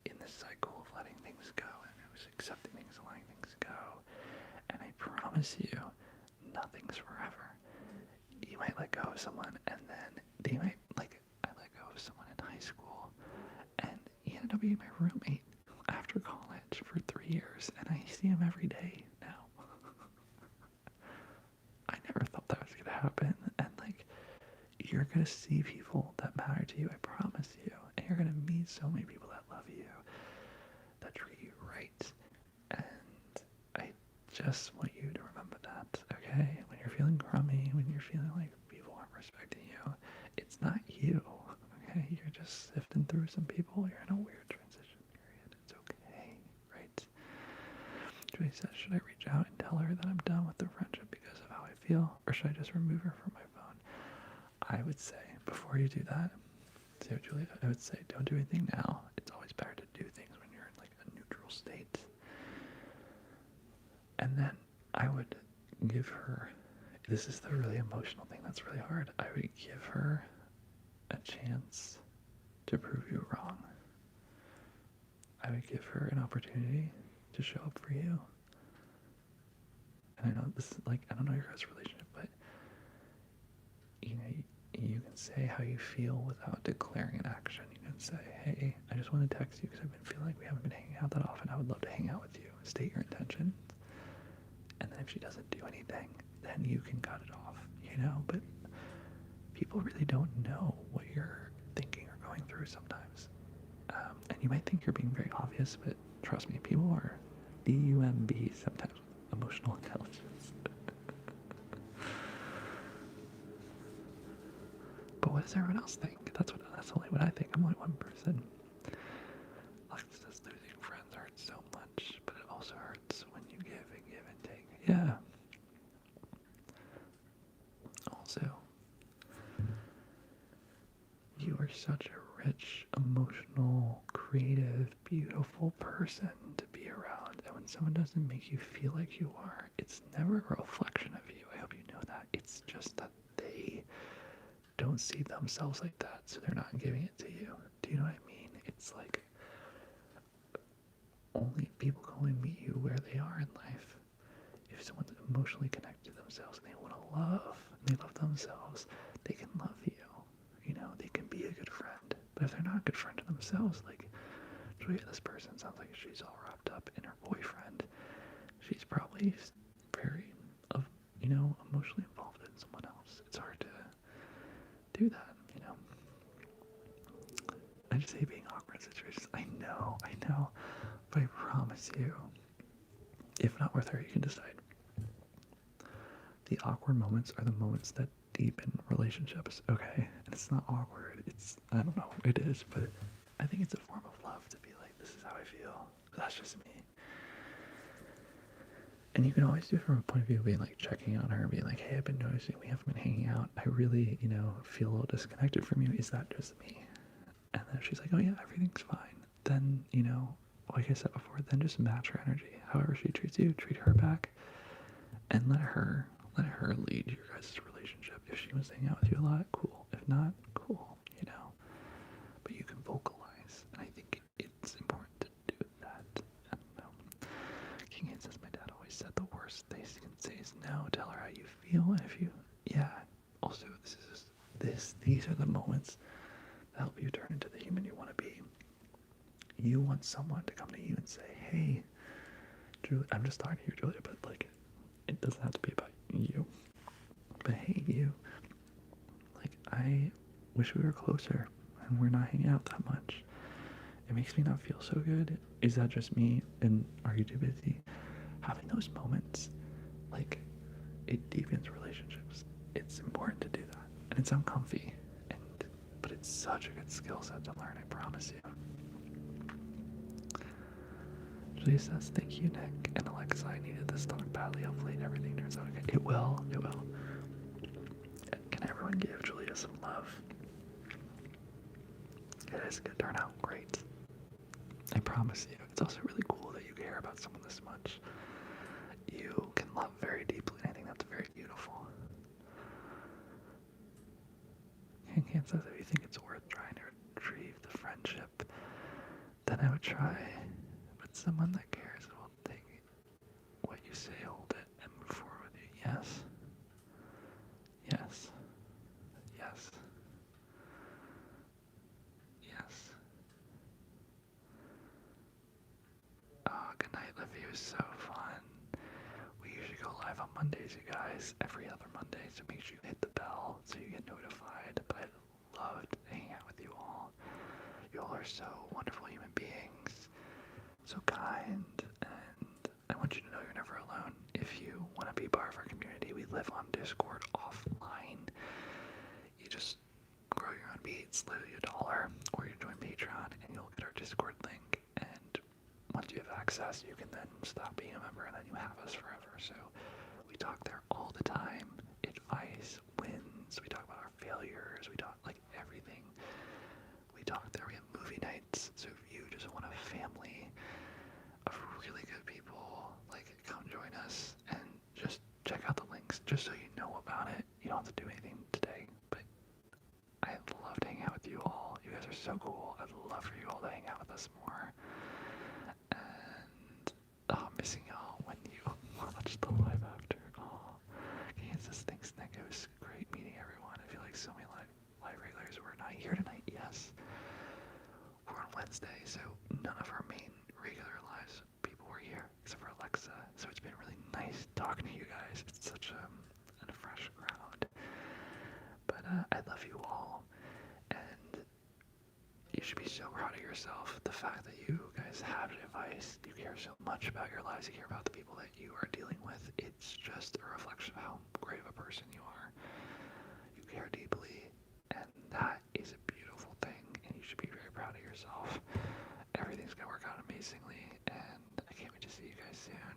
Speaker 1: in this cycle of letting things go and accepting things, letting things go. And I promise you, nothing's forever. You might let go of someone and then they might, like, I let go of someone in high school and he ended up being my roommate after college for 3 years and I see him every day now. I never thought that was going to happen. And like, you're going to see people that matter to you, I promise you. And you're going to meet so many people that love you, that treat you right. And I just want you to remember that, okay? When you're feeling crummy, when you're feeling like people aren't respecting you, it's not you, okay? You're just sifting through some people. You're in a weird transition period. It's okay, right? Joy says, should I reach out and tell her that I'm done with the friendship because of how I feel, or should I just remove her from my phone? I would say, before you do that, Julia, I would say don't do anything now. It's always better to do things when you're in like a neutral state. And then I would give her, this is the really emotional thing that's really hard, I would give her a chance to prove you wrong. I would give her an opportunity to show up for you. And I know this is like, I don't know your guys' relationship, but you know, you can say how you feel without declaring an action. You can say, hey, I just want to text you because I've been feeling like we haven't been hanging out that often. I would love to hang out with you. State your intention. And then if she doesn't do anything, then you can cut it off, you know? But people really don't know what you're thinking or going through sometimes. And you might think you're being very obvious, but trust me, people are DUMB sometimes with emotional intelligence. But what does everyone else think? That's only what I think. I'm only one person. Alexis says losing friends hurts so much, but it also hurts when you give and take. Yeah. Also, you are such a rich, emotional, creative, beautiful person to be around. And when someone doesn't make you feel like you are, it's never a reflection of you. I hope you know that. It's just that they don't see themselves like that, so they're not giving it to you. Do you know what I mean? It's like only people can only meet you where they are in life. If someone's emotionally connected to themselves and they want to love, and they love themselves, they can love you. You know, they can be a good friend. But if they're not a good friend to themselves, like, Julia, this person sounds like she's all wrapped up in her boyfriend. She's probably very, emotionally involved in someone else. It's hard to do that, you know. I just hate being awkward in situations. I know. But I promise you, if not with her, you can decide. The awkward moments are the moments that deepen relationships, okay? And it's not awkward. I don't know, it is, but I think it's a form of love to be like, this is how I feel. But that's just me. And you can always do it from a point of view of being like checking on her and being like, hey, I've been noticing we haven't been hanging out. I really, feel a little disconnected from you. Is that just me? And then if she's like, oh yeah, everything's fine. Then, like I said before, then just match her energy. However she treats you, treat her back. And let her lead your guys' relationship. If she wants to hang out with you a lot, cool. If not, cool, But you can vocalize. And I think it's important to do that. I don't know. King says my dad always said the worst they can say is no. Tell her how you feel. And if you, also, these are the moments that help you turn into the human you want to be. You want someone to come to you and say, hey, Julia, I'm just talking to you, Julia, but like, it doesn't have to be about you. But hey, you, like, I wish we were closer and we're not hanging out that much. It makes me not feel so good. Is that just me? And are you too busy? Having those moments, like, it deepens relationships. It's important to do that. And it's uncomfy. But it's such a good skill set to learn, I promise you. Ashley says, thank you, Nick. And Alexa, I needed this talk badly. Hopefully everything turns out okay. It will. It will. Can everyone give Julia some love? It is a good turnout. Great. I promise you. It's also really cool that you care about someone this much. You can love very deeply, and I think that's very beautiful. Hank says, if you think it's worth trying to retrieve the friendship, then I would try. But someone that cares will take what you say, hold it, and move forward with you. Yes. Yes. Yes. Yes. Oh, good night, Livy. It was so fun. We usually go live on Mondays, you guys, every other Monday, so make sure you hit the bell so you get notified. But I loved hanging out with you all. You all are so wonderful human beings, so kind, and I want you to know you're never alone. If you want to be part of our community, we live on Discord offline. You just grow your own beats, literally $1, or you join Patreon and you'll get our Discord link. And once you have access, you can then stop being a member and then you have us forever. So we talk there all the time. Advice, wins, we talk about our failures, we talk like everything. We talk there, we have movie nights. So if you just want a family of really good people, like come join us and just check out the links just so you know about it. You don't have to do anything today, but I loved hanging out with you all. You guys are so cool. I'd love for you all to hang out with us more. And missing y'all when you watch the live after. Oh, Kansas, thanks, Nick. It was great meeting everyone. I feel like so many live regulars were not here tonight. Yes, we're on Wednesday, so none of our main regular lives people were here except for Alexa. So it's been really nice talking to you guys. It's such a fresh crowd. But I love you all, and you should be so proud of yourself. The fact that you guys have advice, you care so much about your lives, you care about the people that you are dealing with. It's just a reflection of how great of a person you are. You care deeply, and that is a beautiful thing, and you should be very proud of yourself. Everything's gonna work out amazingly, and I can't wait to see you guys soon.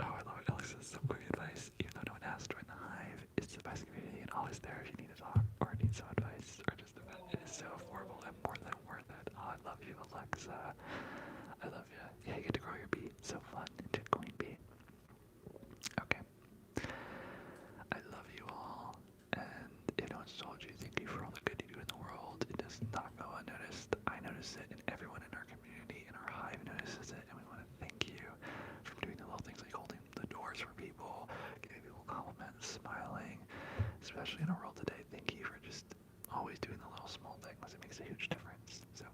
Speaker 1: Oh, I love it. Alex says some quick advice. Even though no one asked, join the Hive. It's the best community and always there if you need to talk or need some advice or just a bit. It is so affordable and more than worth it. Oh, I love you, Alexa. I love you. Yeah, you get to grow your bee. So fun. Into queen bee. Okay. I love you all. And if no one's told you, thank you for all the good you do in the world. It does not go unnoticed. I notice it, and everyone in our community, in our Hive notices it, and we want to thank you for doing the little things like holding the doors for people, giving people compliments, smiling, especially in our world today. Thank you for just always doing the little small things. It makes a huge difference. So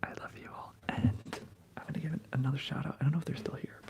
Speaker 1: I love you all, and I'm gonna give another shout out. I don't know if they're still here,